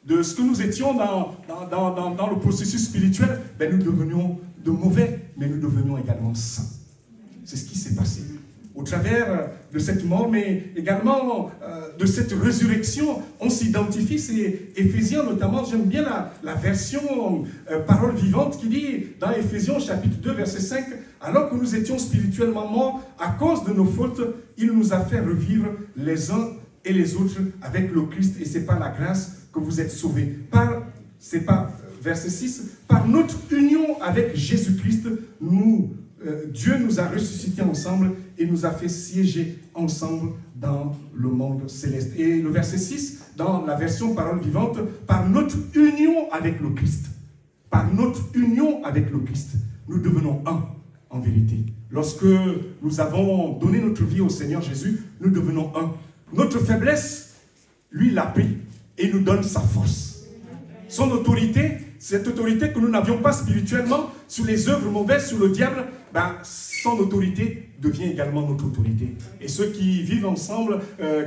De ce que nous étions dans le processus spirituel, nous devenions de mauvais, mais nous devenions également saints. C'est ce qui s'est passé. Au travers de cette mort, mais également de cette résurrection, on s'identifie. C'est Éphésiens notamment, j'aime bien la version parole vivante qui dit dans Éphésiens chapitre 2 verset 5, alors que nous étions spirituellement morts à cause de nos fautes, il nous a fait revivre les uns et les autres avec le Christ, et c'est par la grâce que vous êtes sauvés. Verset 6, par notre union avec Jésus-Christ, Dieu nous a ressuscités ensemble et nous a fait siéger ensemble dans le monde céleste. Et le verset 6, dans la version parole vivante, par notre union avec le Christ. Par notre union avec le Christ, nous devenons un en vérité. Lorsque nous avons donné notre vie au Seigneur Jésus, nous devenons un. Notre faiblesse, lui l'a pris et nous donne sa force. Son autorité, cette autorité que nous n'avions pas spirituellement sur les œuvres mauvaises, sur le diable, son autorité devient également notre autorité. Et ceux qui vivent ensemble,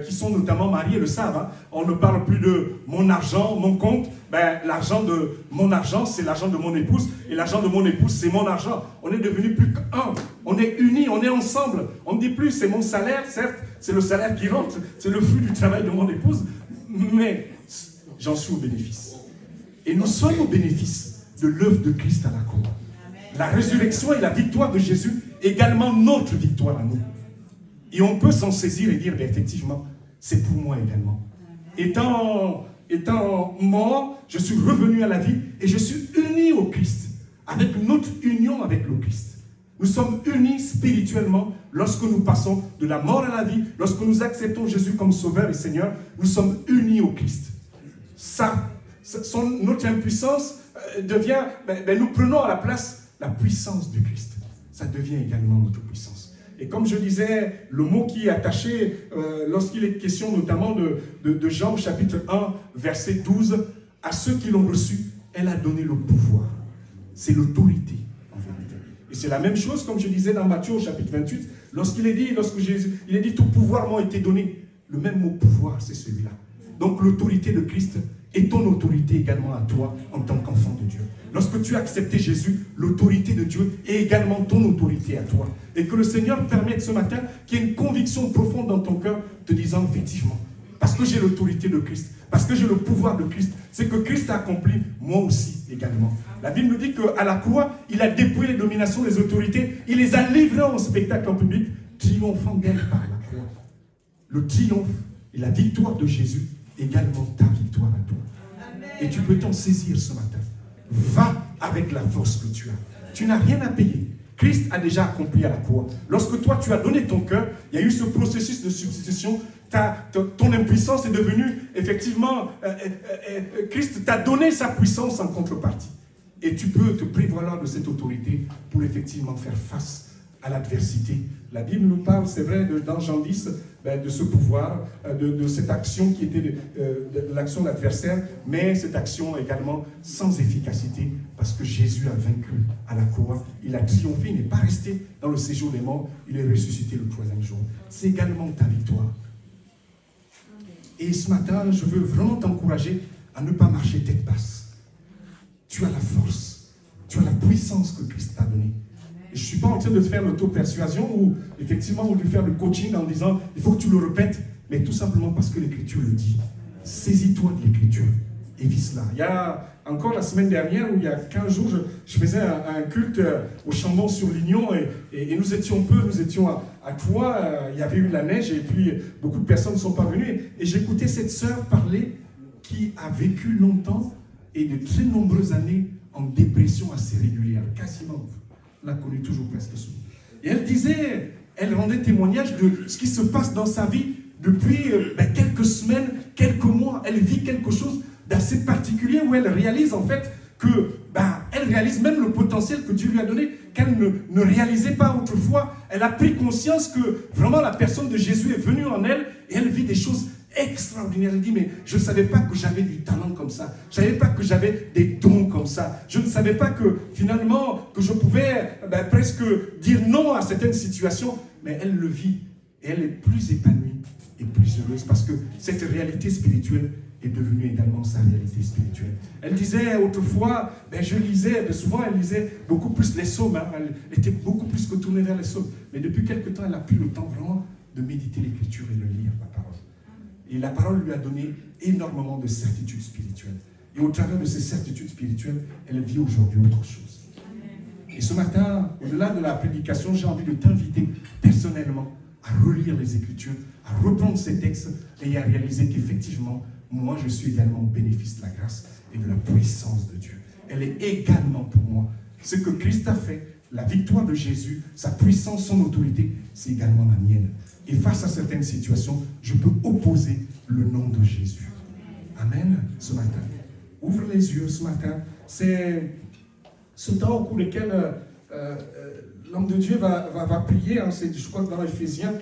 qui sont notamment mariés, le savent. On ne parle plus de mon argent, mon compte. L'argent de mon argent, c'est l'argent de mon épouse. Et l'argent de mon épouse, c'est mon argent. On est devenu plus qu'un. On est unis, on est ensemble. On ne dit plus c'est mon salaire, certes, c'est le salaire qui rentre, c'est le fruit du travail de mon épouse. Mais j'en suis au bénéfice. Et nous sommes au bénéfice de l'œuvre de Christ à la croix. La résurrection et la victoire de Jésus, également notre victoire à nous. Et on peut s'en saisir et dire, effectivement, c'est pour moi également. Étant mort, je suis revenu à la vie et je suis uni au Christ, avec notre union avec le Christ. Nous sommes unis spirituellement lorsque nous passons de la mort à la vie, lorsque nous acceptons Jésus comme Sauveur et Seigneur, nous sommes unis au Christ. Notre impuissance devient, nous prenons à la place la puissance du Christ. Ça devient également notre puissance. Et comme je disais, le mot qui est attaché, lorsqu'il est question notamment de Jean chapitre 1, verset 12, à ceux qui l'ont reçu, elle a donné le pouvoir. C'est l'autorité, en vérité. Et c'est la même chose, comme je disais dans Matthieu chapitre 28, lorsque Jésus, il est dit, tout pouvoir m'a été donné. Le même mot pouvoir, c'est celui-là. Donc l'autorité de Christ est ton autorité également à toi en tant qu'enfant de Dieu. Lorsque tu as accepté Jésus, l'autorité de Dieu est également ton autorité à toi. Et que le Seigneur permette ce matin qu'il y ait une conviction profonde dans ton cœur te disant effectivement, parce que j'ai l'autorité de Christ, parce que j'ai le pouvoir de Christ, c'est que Christ a accompli, moi aussi également. La Bible nous dit qu'à la croix, il a dépouillé les dominations, les autorités, il les a livrées en spectacle en public, triomphant d'elle par la croix. Le triomphe et la victoire de Jésus, également ta victoire à toi. Et tu peux t'en saisir ce matin. Va avec la force que tu as. Tu n'as rien à payer. Christ a déjà accompli à la croix. Lorsque toi, tu as donné ton cœur, il y a eu ce processus de substitution. Ton impuissance est devenue, effectivement, Christ t'a donné sa puissance en contrepartie. Et tu peux te prévaloir de cette autorité pour effectivement faire face à l'adversité. La Bible nous parle, c'est vrai, dans Jean 10, de ce pouvoir, de cette action qui était de l'action de l'adversaire, mais cette action également sans efficacité, parce que Jésus a vaincu à la croix. Il a triomphé, il n'est pas resté dans le séjour des morts, il est ressuscité le 3e jour. C'est également ta victoire. Et ce matin, je veux vraiment t'encourager à ne pas marcher tête basse. Tu as la force, tu as la puissance que Christ t'a donnée. Et je ne suis pas en train de faire l'auto-persuasion ou effectivement de faire le coaching en disant il faut que tu le répètes, mais tout simplement parce que l'Écriture le dit. Saisis-toi de l'Écriture et vis cela. Il y a encore la semaine dernière, où il y a 15 jours, je faisais un culte au Chambon-sur-Lignon et nous étions à Troyes, il y avait eu la neige et puis beaucoup de personnes ne sont pas venues. Et j'écoutais cette sœur parler qui a vécu longtemps et de très nombreuses années en dépression assez régulière, quasiment. On l'a connu toujours presque souvent. Et elle disait, elle rendait témoignage de ce qui se passe dans sa vie depuis quelques semaines, quelques mois. Elle vit quelque chose d'assez particulier où elle réalise en fait que, elle réalise même le potentiel que Dieu lui a donné, qu'elle ne réalisait pas autrefois. Elle a pris conscience que vraiment la personne de Jésus est venue en elle et elle vit des choses extraordinaire. Elle dit, mais je ne savais pas que j'avais du talent comme ça. Je ne savais pas que j'avais des dons comme ça. Je ne savais pas que finalement, que je pouvais presque dire non à certaines situations. Mais elle le vit et elle est plus épanouie et plus heureuse parce que cette réalité spirituelle est devenue également sa réalité spirituelle. Elle disait autrefois, je lisais, souvent elle lisait beaucoup plus les psaumes. Elle était beaucoup plus que tournée vers les psaumes. Mais depuis quelque temps, elle n'a plus le temps vraiment de méditer l'écriture et de lire la parole. Et la parole lui a donné énormément de certitudes spirituelles. Et au travers de ces certitudes spirituelles, elle vit aujourd'hui autre chose. Et ce matin, au-delà de la prédication, j'ai envie de t'inviter personnellement à relire les Écritures, à reprendre ces textes et à réaliser qu'effectivement, moi, je suis également au bénéfice de la grâce et de la puissance de Dieu. Elle est également pour moi. Ce que Christ a fait, la victoire de Jésus, sa puissance, son autorité, c'est également la mienne. Et face à certaines situations, je peux opposer le nom de Jésus. Amen, ce matin. Ouvre les yeux ce matin. C'est ce temps au cours duquel l'homme de Dieu va prier. Hein, c'est, je crois que dans Éphésiens,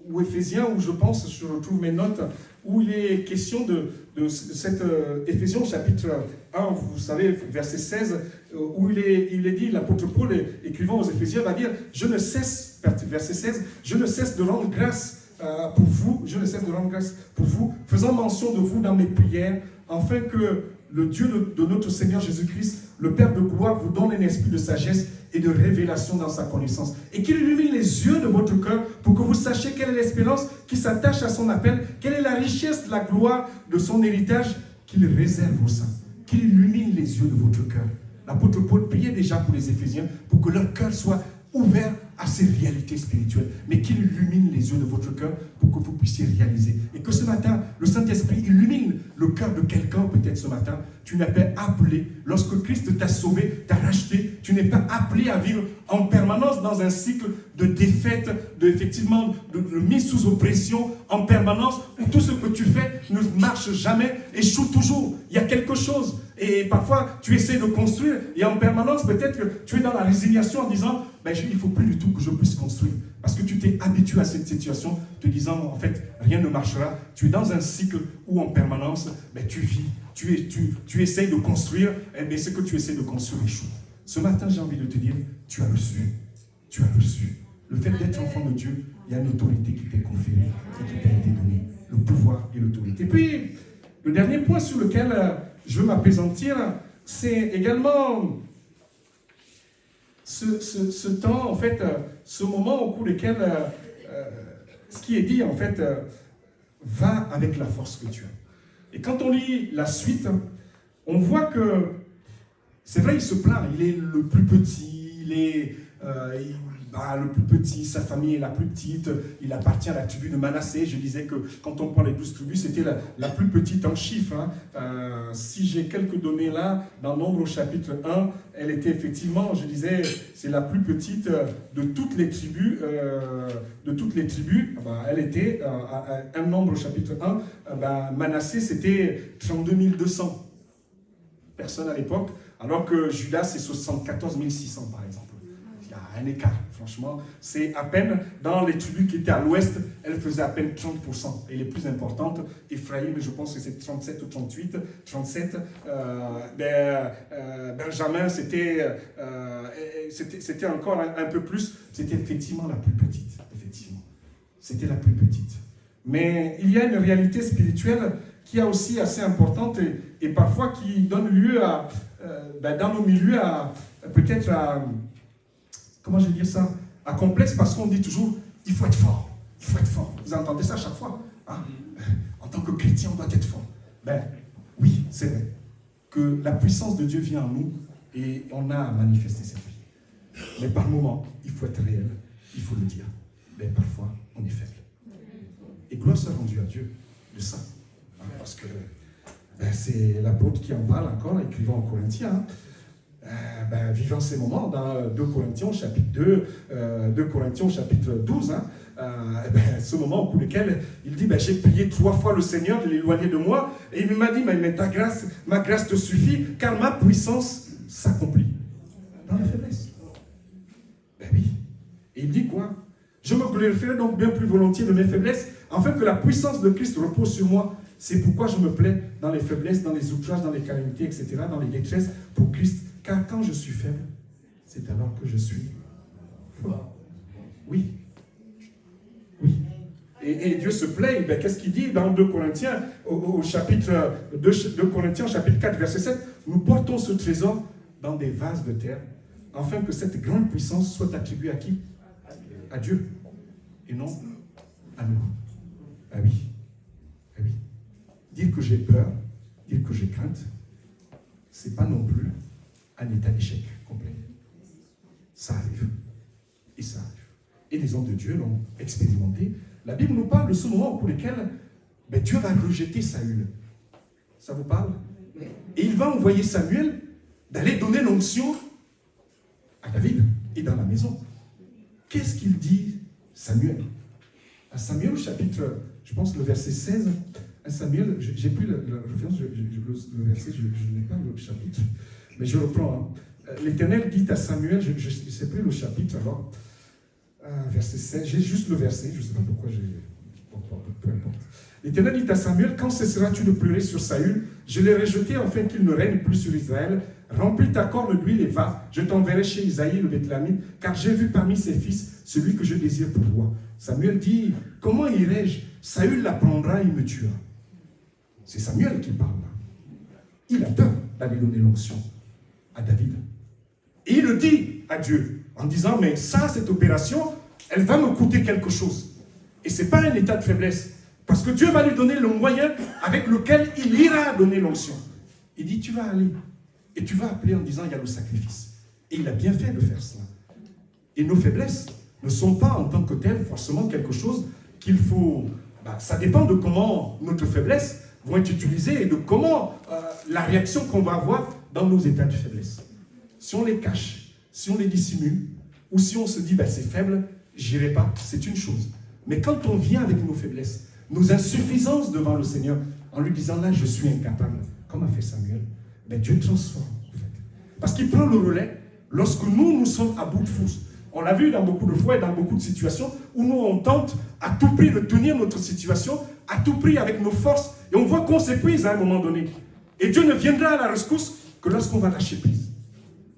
ou Éphésiens, où je pense, je retrouve mes notes, où il est question de cette Éphésiens chapitre 1, vous savez, verset 16, où il est dit, l'apôtre Paul, écrivant aux Éphésiens, va dire, verset 16, je ne cesse de rendre grâce pour vous, faisant mention de vous dans mes prières, afin que le Dieu de notre Seigneur Jésus-Christ, le Père de gloire, vous donne un esprit de sagesse et de révélation dans sa connaissance, et qu'il illumine les yeux de votre cœur pour que vous sachiez quelle est l'espérance qui s'attache à son appel, quelle est la richesse de la gloire de son héritage qu'il réserve aux saints, qu'il illumine les yeux de votre cœur. L'apôtre Paul priait déjà pour les Éphésiens pour que leur cœur soit ouvert à ces réalités spirituelles, mais qu'il illumine les yeux de votre cœur pour que vous puissiez réaliser. Et que ce matin, le Saint-Esprit illumine le cœur de quelqu'un, peut-être ce matin. Tu n'es pas appelé, lorsque Christ t'a sauvé, t'a racheté, tu n'es pas appelé à vivre en permanence dans un cycle de défaite, de mise sous oppression en permanence, où tout ce que tu fais ne marche jamais, échoue toujours. Il y a quelque chose. Et parfois, tu essaies de construire, et en permanence, peut-être que tu es dans la résignation en disant, il ne faut plus du tout que je puisse construire. Parce que tu t'es habitué à cette situation, te disant, en fait, rien ne marchera. Tu es dans un cycle où, en permanence, tu vis, tu essayes de construire, mais ce que tu essaies de construire échoue. Ce matin, j'ai envie de te dire, tu as reçu. Tu as reçu. Le fait d'être enfant de Dieu, il y a une autorité qui t'est conférée et qui t'a été donnée. Le pouvoir et l'autorité. Et puis, le dernier point sur lequel je veux m'appesantir, c'est également ce temps, en fait, ce moment au cours duquel ce qui est dit, en fait, va avec la force que tu as. Et quand on lit la suite, on voit que, c'est vrai, il se plaint, il est le plus petit, le plus petit, sa famille est la plus petite, il appartient à la tribu de Manassé. Je disais que quand on prend les 12 tribus, c'était la plus petite en chiffres. Hein. Si j'ai quelques données là, dans Nombre au chapitre 1, elle était effectivement, je disais, c'est la plus petite de toutes les tribus. Elle était, un Nombre au chapitre 1, Manassé, c'était 32 200 personnes à l'époque, alors que Judas, c'est 74 600 par exemple. Un écart, franchement, c'est à peine, dans les tribus qui étaient à l'ouest, elles faisaient à peine 30%, et les plus importantes, Ephraïm, je pense que c'est 37 ou 37, Benjamin, c'était encore un peu plus, c'était effectivement la plus petite, c'était la plus petite. Mais il y a une réalité spirituelle qui est aussi assez importante, et parfois qui donne lieu à, dans nos milieux, peut-être à... Comment je vais dire ça? À complexe, parce qu'on dit toujours, il faut être fort. Vous entendez ça chaque fois, hein? En tant que chrétien, on doit être fort. Oui, c'est vrai. Que la puissance de Dieu vient en nous et on a à manifester cette vie. Mais par moments, il faut être réel, il faut le dire. Mais parfois, on est faible. Et gloire soit rendue à Dieu de ça. Hein, parce que c'est l'apôtre qui en parle encore, écrivant aux Corinthiens. Vivant ces moments dans 2 Corinthiens chapitre 2 Corinthiens chapitre 12, ce moment au cours duquel il dit, j'ai prié 3 fois le Seigneur de l'éloigner de moi, et il m'a dit, mais ma grâce te suffit, car ma puissance s'accomplit dans la faiblesse. Oui. Et il dit quoi? Je me glorifierai donc bien plus volontiers de mes faiblesses, afin que la puissance de Christ repose sur moi. C'est pourquoi je me plais dans les faiblesses, dans les outrages, dans les calamités, etc., dans les détresses pour Christ. Car quand je suis faible, c'est alors que je suis fort. Oui. Oui. Et Dieu se plaît, qu'est-ce qu'il dit dans 2 Corinthiens, au chapitre 2 Corinthiens, chapitre 4, verset 7, nous portons ce trésor dans des vases de terre, afin que cette grande puissance soit attribuée à qui? À Dieu, et non à nous. Ah oui. Ah oui. Dire que j'ai peur, dire que j'ai crainte, c'est pas non plus un état d'échec complet. Ça arrive. Et ça arrive. Et les hommes de Dieu l'ont expérimenté. La Bible nous parle de ce moment au cours duquel Dieu va rejeter Saül. Ça vous parle? Et il va envoyer Samuel d'aller donner l'onction à David et dans la maison. Qu'est-ce qu'il dit, Samuel? À Samuel, au chapitre, je pense le verset 16, à Samuel, j'ai plus la référence, le verset, je n'ai pas le chapitre, mais je reprends. L'Éternel dit à Samuel, je ne sais plus le chapitre alors, verset 16, j'ai juste le verset, je ne sais pas pourquoi peu importe. L'Éternel dit à Samuel, quand cesseras-tu de pleurer sur Saül? Je l'ai rejeté afin qu'il ne règne plus sur Israël. Remplis ta corne d'huile et va, je t'enverrai chez Isaïe le Béthlémite, car j'ai vu parmi ses fils celui que je désire pour roi. Samuel dit, comment irai-je? Saül l'apprendra et il me tuera. C'est Samuel qui parle là. Il a peur d'aller donner l'onction à David. Et il le dit à Dieu en disant, mais ça, cette opération, elle va me coûter quelque chose. Et ce n'est pas un état de faiblesse. Parce que Dieu va lui donner le moyen avec lequel il ira donner l'onction. Il dit, tu vas aller. Et tu vas appeler en disant, il y a le sacrifice. Et il a bien fait de faire cela. Et nos faiblesses ne sont pas en tant que telles forcément quelque chose qu'il faut... ça dépend de comment notre faiblesse vont être utilisées et de comment la réaction qu'on va avoir dans nos états de faiblesse. Si on les cache, si on les dissimule, ou si on se dit, c'est faible, j'irai pas, c'est une chose. Mais quand on vient avec nos faiblesses, nos insuffisances devant le Seigneur, en lui disant, là, je suis incapable, comme a fait Samuel, Dieu transforme, en fait. Parce qu'il prend le relais lorsque nous sommes à bout de force. On l'a vu dans beaucoup de fois et dans beaucoup de situations où nous, on tente à tout prix de tenir notre situation, à tout prix avec nos forces, et on voit qu'on s'épuise à un moment donné. Et Dieu ne viendra à la rescousse que lorsqu'on va lâcher prise.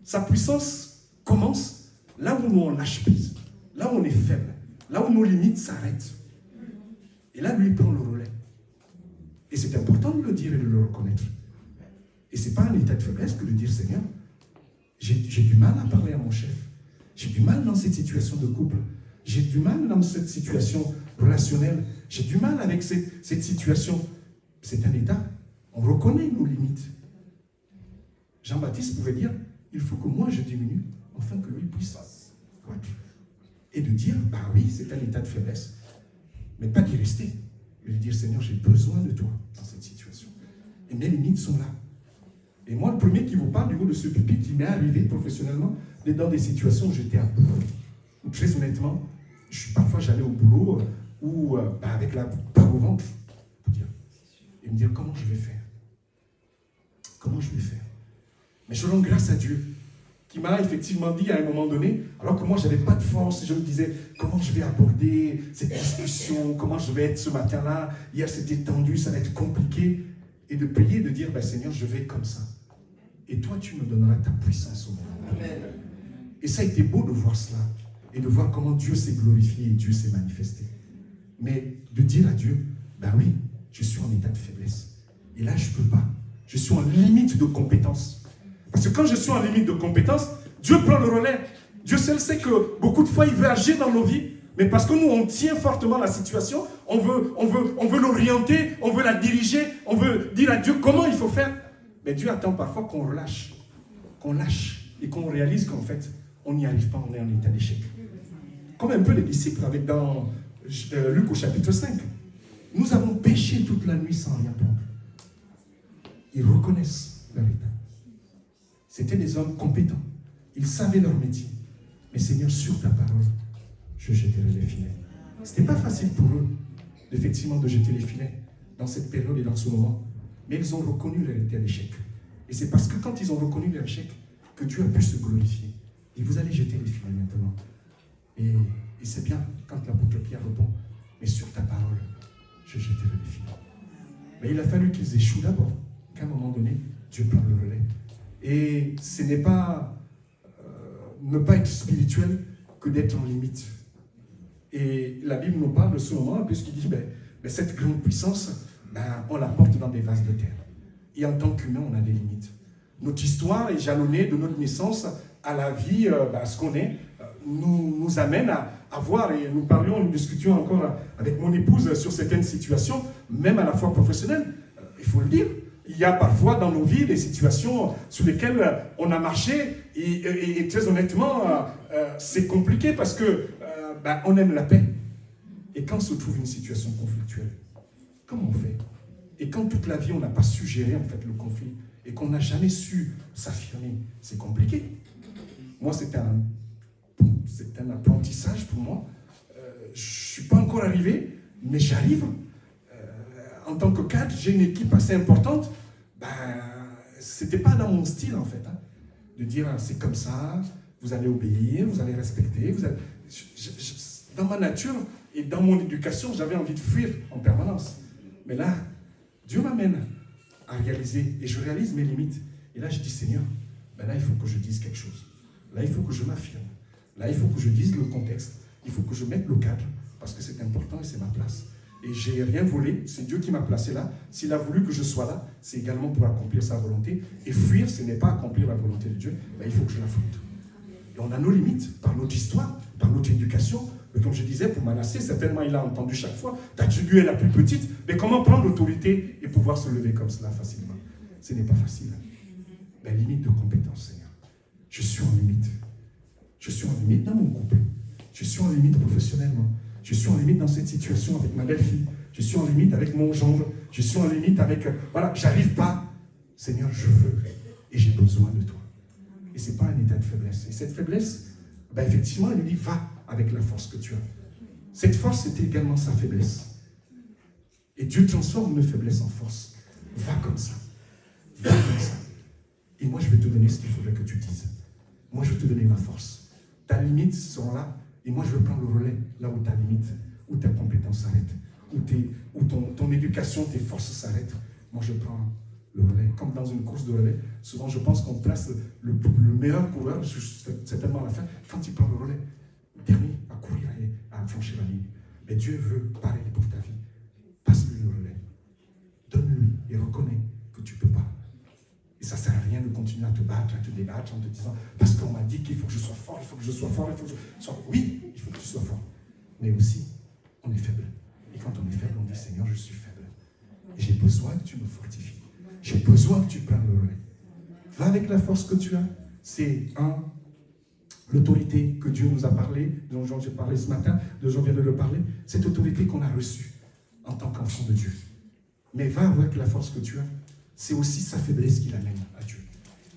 Sa puissance commence là où nous on lâche prise, là où on est faible, là où nos limites s'arrêtent. Et là, lui, il prend le relais. Et c'est important de le dire et de le reconnaître. Et ce n'est pas un état de faiblesse que de dire, Seigneur, j'ai du mal à parler à mon chef. J'ai du mal dans cette situation de couple. J'ai du mal dans cette situation relationnelle. J'ai du mal avec cette situation. C'est un état. On reconnaît nos limites. Jean-Baptiste pouvait dire, il faut que moi je diminue, afin que lui puisse croître. Et de dire, oui, c'est un état de faiblesse. Mais pas d'y rester. Mais de dire, Seigneur, j'ai besoin de toi dans cette situation. Et mes limites sont là. Et moi, le premier qui vous parle du haut de ce pupitre, il m'est arrivé professionnellement d'être dans des situations où j'étais à bout. Très honnêtement, parfois j'allais au boulot avec la peur au ventre, pour dire, et me dire comment je vais faire. Comment je vais faire. Mais je rends grâce à Dieu, qui m'a effectivement dit à un moment donné, alors que moi je n'avais pas de force, je me disais comment je vais aborder cette discussion, comment je vais être ce matin-là, hier c'était tendu, ça va être compliqué, et de prier, de dire, Seigneur, je vais comme ça. Et toi, tu me donneras ta puissance au moment. Amen. Et ça a été beau de voir cela, et de voir comment Dieu s'est glorifié et Dieu s'est manifesté. Mais de dire à Dieu, oui, je suis en état de faiblesse. Et là, je ne peux pas. Je suis en limite de compétence. Parce que quand je suis en limite de compétence, Dieu prend le relais. Dieu seul sait que beaucoup de fois, il veut agir dans nos vies. Mais parce que nous, on tient fortement la situation, on veut l'orienter, on veut la diriger, on veut dire à Dieu comment il faut faire. Mais Dieu attend parfois qu'on relâche, qu'on lâche et qu'on réalise qu'en fait, on n'y arrive pas, on est en état d'échec. Comme un peu les disciples avec dans Luc au chapitre 5. Nous avons péché toute la nuit sans rien prendre. ils reconnaissent leur état. C'était des hommes compétents. Ils savaient leur métier. Mais Seigneur, sur ta parole, je jetterai les filets. Ce n'était pas facile pour eux, effectivement, de jeter les filets dans cette période et dans ce moment. Mais ils ont reconnu leur échec. Et c'est parce que quand ils ont reconnu leur échec, que Dieu a pu se glorifier. Et vous allez jeter les filets maintenant. Et c'est bien quand l'apôtre Pierre répond, mais sur ta parole, je jetterai les filets. Mais il a fallu qu'ils échouent d'abord, qu'à un moment donné, Dieu prend le relais. Et ce n'est pas ne pas être spirituel que d'être en limite. Et la Bible nous parle de ce moment, puisqu'il dit, cette grande puissance, on la porte dans des vases de terre. Et en tant qu'humain, on a des limites. Notre histoire est jalonnée de notre naissance à la vie, ce qu'on est, nous amène à voir, et nous discutions encore avec mon épouse sur certaines situations, même à la fois professionnelles, il faut le dire. Il y a parfois dans nos vies des situations sur lesquelles on a marché et très honnêtement, c'est compliqué parce que on aime la paix. Et quand se trouve une situation conflictuelle, comment on fait? Et quand toute la vie, on n'a pas su gérer en fait le conflit et qu'on n'a jamais su s'affirmer, c'est compliqué. Moi, c'est un apprentissage pour moi. Je ne suis pas encore arrivé, mais j'arrive. En tant que cadre, j'ai une équipe assez importante. C'était pas dans mon style en fait, de dire c'est comme ça, vous allez obéir, vous allez respecter. Dans ma nature et dans mon éducation, j'avais envie de fuir en permanence. Mais là, Dieu m'amène à réaliser, et je réalise mes limites. Et là, je dis Seigneur, là il faut que je dise quelque chose. Là, il faut que je m'affirme. Là, il faut que je dise le contexte. Il faut que je mette le cadre, parce que c'est important et c'est ma place. Et j'ai rien volé, c'est Dieu qui m'a placé là. S'il a voulu que je sois là, c'est également pour accomplir sa volonté. Et fuir, ce n'est pas accomplir la volonté de Dieu, il faut que je l'affronte. Et on a nos limites, par notre histoire, par notre éducation. Mais comme je disais, pour Manassé, certainement il a entendu chaque fois, ta tribu est la plus petite, mais comment prendre l'autorité et pouvoir se lever comme cela facilement? Ce n'est pas facile. Limite de compétence, Seigneur. Je suis en limite. Je suis en limite dans mon couple. Je suis en limite professionnellement. Je suis en limite dans cette situation avec ma belle-fille. Je suis en limite avec mon gendre. Je suis en limite avec... j'arrive pas. Seigneur, je veux. Et j'ai besoin de toi. Et ce n'est pas un état de faiblesse. Et cette faiblesse, effectivement, il lui dit, va avec la force que tu as. Cette force, c'était également sa faiblesse. Et Dieu transforme nos faiblesses en force. Va comme ça. Va comme ça. Et moi, je vais te donner ce qu'il faudrait que tu dises. Moi, je vais te donner ma force. Ta limite sera là. Et moi, je vais prendre le relais là où ta limite, où ta compétence s'arrête, où ton éducation, tes forces s'arrêtent. Moi, je prends le relais. Comme dans une course de relais, souvent, je pense qu'on place le meilleur coureur, c'est tellement à la fin, quand il prend le relais, le dernier à courir et à franchir la ligne. Mais Dieu veut pareil pour ta vie. Passe-lui le relais. Donne-lui et reconnais que tu ne peux pas. Et ça ne sert à rien de continuer à te battre, à te débattre en te disant parce qu'on m'a dit qu'il faut que je sois fort, il faut que je sois fort, il faut que je sois... Oui, il faut que tu sois fort. Mais aussi, on est faible. Et quand on est faible, on dit Seigneur, je suis faible. Et j'ai besoin que tu me fortifies. J'ai besoin que tu prennes le relais. Va avec la force que tu as. C'est l'autorité que Dieu nous a parlé, dont j'ai parlé ce matin, dont je viens de le parler. Cette autorité qu'on a reçue en tant qu'enfant de Dieu. Mais va avec la force que tu as. C'est aussi sa faiblesse qui l'amène à Dieu.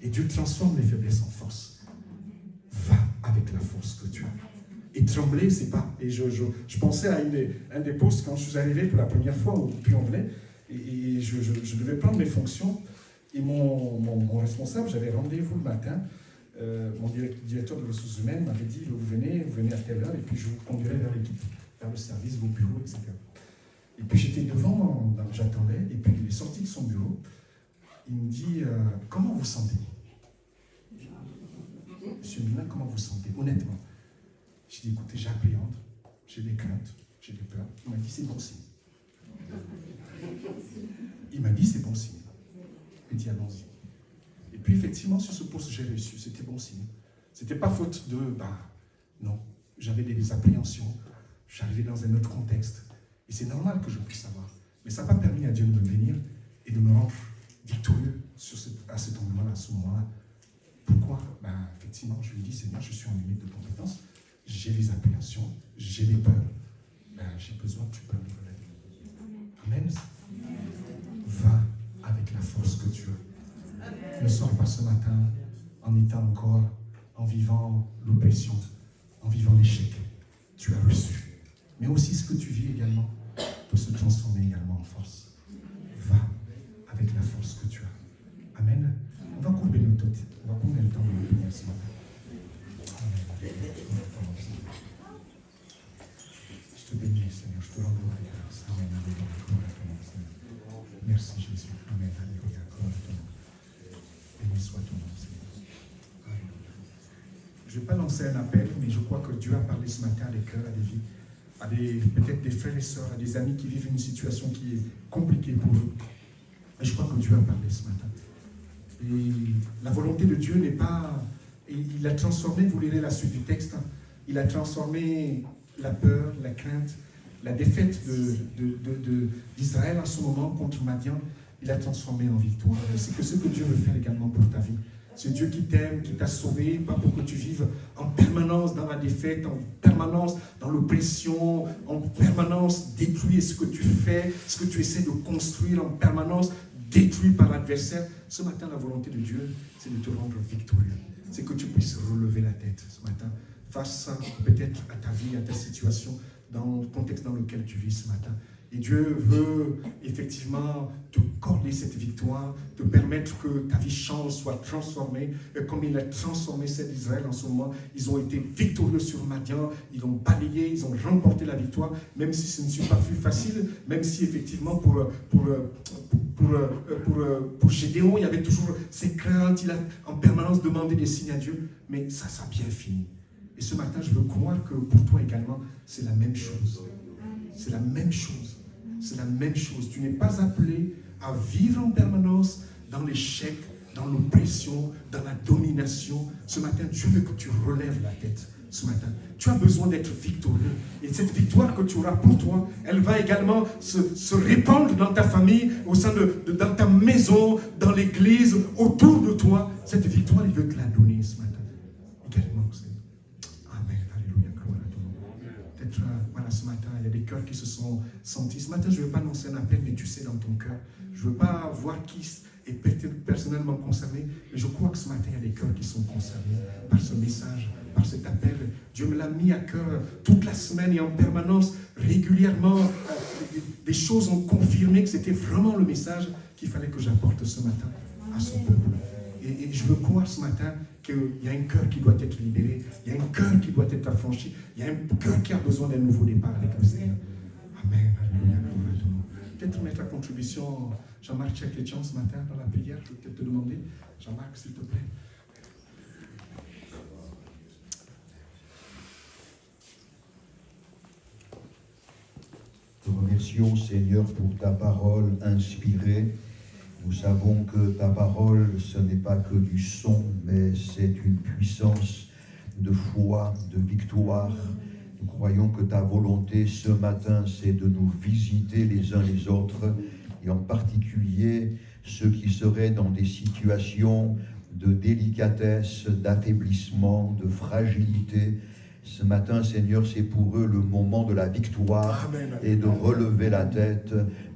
Et Dieu transforme les faiblesses en force. Va avec la force que tu as. Et trembler, c'est pas... Et je pensais à un des postes quand je suis arrivé pour la première fois, où puis on venait, et je devais prendre mes fonctions. Et mon responsable, j'avais rendez-vous le matin, mon directeur de ressources humaines m'avait dit, vous venez à telle heure, et puis je vous conduirai vers l'équipe, vers le service, vos bureaux, etc. Et puis j'étais devant, j'attendais, et puis il est sorti de son bureau. Il me dit, comment vous sentez? Monsieur Mina, comment vous sentez? Honnêtement. J'ai dit, écoutez, j'appréhende, j'ai des craintes, j'ai des peurs. Il m'a dit, c'est bon signe. Il m'a dit, c'est bon signe. Il dit, allons-y. Et puis, effectivement, sur ce poste, j'ai réussi, c'était bon signe. C'était pas faute de, non, j'avais des appréhensions, j'arrivais dans un autre contexte. Et c'est normal que je puisse savoir. Mais ça n'a pas permis à Dieu de me bénir et de me rendre victorieux à cet endroit-là, à ce moment-là. Pourquoi? Effectivement, je lui dis, Seigneur, je suis en limite de compétence, j'ai des appréhensions, j'ai des peurs. J'ai besoin que tu prennes le relais. Amen. Va avec avec la force que tu as. Ne sors pas ce matin en étant encore, en vivant l'oppression, en vivant l'échec. Tu as reçu. Mais aussi ce que tu vis également peut se transformer également en force. Va avec la force que tu as. Amen. On va courber nos têtes. On va prendre le temps de nous bénir ce matin. Amen. Je te bénis, Seigneur. Je te rends gloire et grâce. Amen. Alléluia. Merci, Jésus. Amen. Alléluia. Béni soit ton nom, Seigneur. Alléluia. Je ne vais pas lancer un appel, mais je crois que Dieu a parlé ce matin à des cœurs, à des vies, à peut-être des frères et sœurs, à des amis qui vivent une situation qui est compliquée pour eux. Et je crois que Dieu a parlé ce matin. Et la volonté de Dieu n'est pas... Il a transformé, vous lirez la suite du texte, il a transformé la peur, la crainte, la défaite d'Israël en ce moment contre Madian, il a transformé en victoire. Et c'est que ce que Dieu veut faire également pour ta vie. C'est Dieu qui t'aime, qui t'a sauvé, pas pour que tu vives en permanence dans la défaite, en permanence dans l'oppression, en permanence détruit ce que tu fais, ce que tu essaies de construire en permanence, détruit par l'adversaire. Ce matin, la volonté de Dieu, c'est de te rendre victorieux. C'est que tu puisses relever la tête ce matin, face peut-être à ta vie, à ta situation, dans le contexte dans lequel tu vis ce matin. Et Dieu veut effectivement te accorder cette victoire, te permettre que ta vie change, soit transformée. Et comme il a transformé celle d'Israël en ce moment, ils ont été victorieux sur Madian, ils ont balayé, ils ont remporté la victoire, même si ce ne fut pas plus facile, même si effectivement pour Gédéon, il y avait toujours ses craintes, il a en permanence demandé des signes à Dieu, mais ça a bien fini. Et ce matin, je veux croire que pour toi également, c'est la même chose. C'est la même chose. C'est la même chose. Tu n'es pas appelé à vivre en permanence dans l'échec, dans l'oppression, dans la domination. Ce matin, Dieu veut que tu relèves la tête. Ce matin, tu as besoin d'être victorieux. Et cette victoire que tu auras pour toi, elle va également se répandre dans ta famille, au sein dans ta maison, dans l'église, autour de toi. Cette victoire, il veut te la donner ce matin. Également, c'est... Amen. Alléluia. Peut-être, voilà, ce matin, il y a des cœurs qui se sont sentis. Ce matin, je ne veux pas annoncer un appel, mais tu sais dans ton cœur. Je ne veux pas voir qui est peut-être personnellement concerné, mais je crois que ce matin, il y a des cœurs qui sont concernés par ce message, par cet appel. Dieu me l'a mis à cœur toute la semaine et en permanence, régulièrement. Des choses ont confirmé que c'était vraiment le message qu'il fallait que j'apporte ce matin à son peuple. Et je veux croire ce matin qu'il y a un cœur qui doit être libéré, il y a un cœur qui doit être affranchi, il y a un cœur qui a besoin d'un nouveau départ avec le Seigneur. Amen. Alléluia. Peut-être mettre la contribution, Jean-Marc Tchèque-Létian ce matin dans la prière, je vais peut-être te demander. Jean-Marc, s'il te plaît. Te remercions, Seigneur, pour ta parole inspirée. Nous savons que ta parole, ce n'est pas que du son, mais c'est une puissance de foi, de victoire. Nous croyons que ta volonté ce matin, c'est de nous visiter les uns les autres, et en particulier ceux qui seraient dans des situations de délicatesse, d'affaiblissement, de fragilité. Ce matin, Seigneur, c'est pour eux le moment de la victoire. Amen. Et de relever la tête.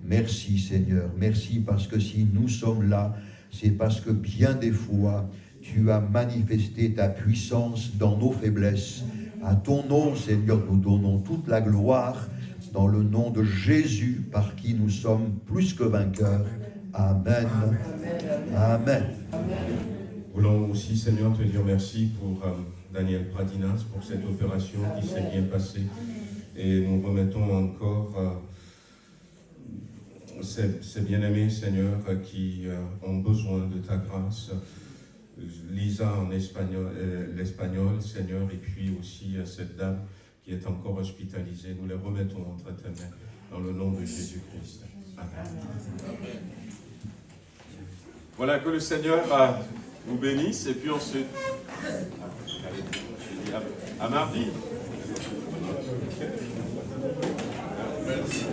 Merci, Seigneur. Merci parce que si nous sommes là, c'est parce que bien des fois, tu as manifesté ta puissance dans nos faiblesses. À ton nom, Seigneur, nous donnons toute la gloire dans le nom de Jésus, par qui nous sommes plus que vainqueurs. Amen. Amen. Nous voulons aussi, Seigneur, te dire merci pour Daniel Pradinas, pour cette opération qui s'est bien passée. Et nous remettons encore ces bien-aimés, Seigneur, qui ont besoin de ta grâce. Lisa en espagnol, l'espagnol, Seigneur, et puis aussi cette dame qui est encore hospitalisée. Nous les remettons entre tes mains dans le nom de Jésus-Christ. Amen. Voilà, que le Seigneur vous bénisse, et puis ensuite, à mardi. Merci.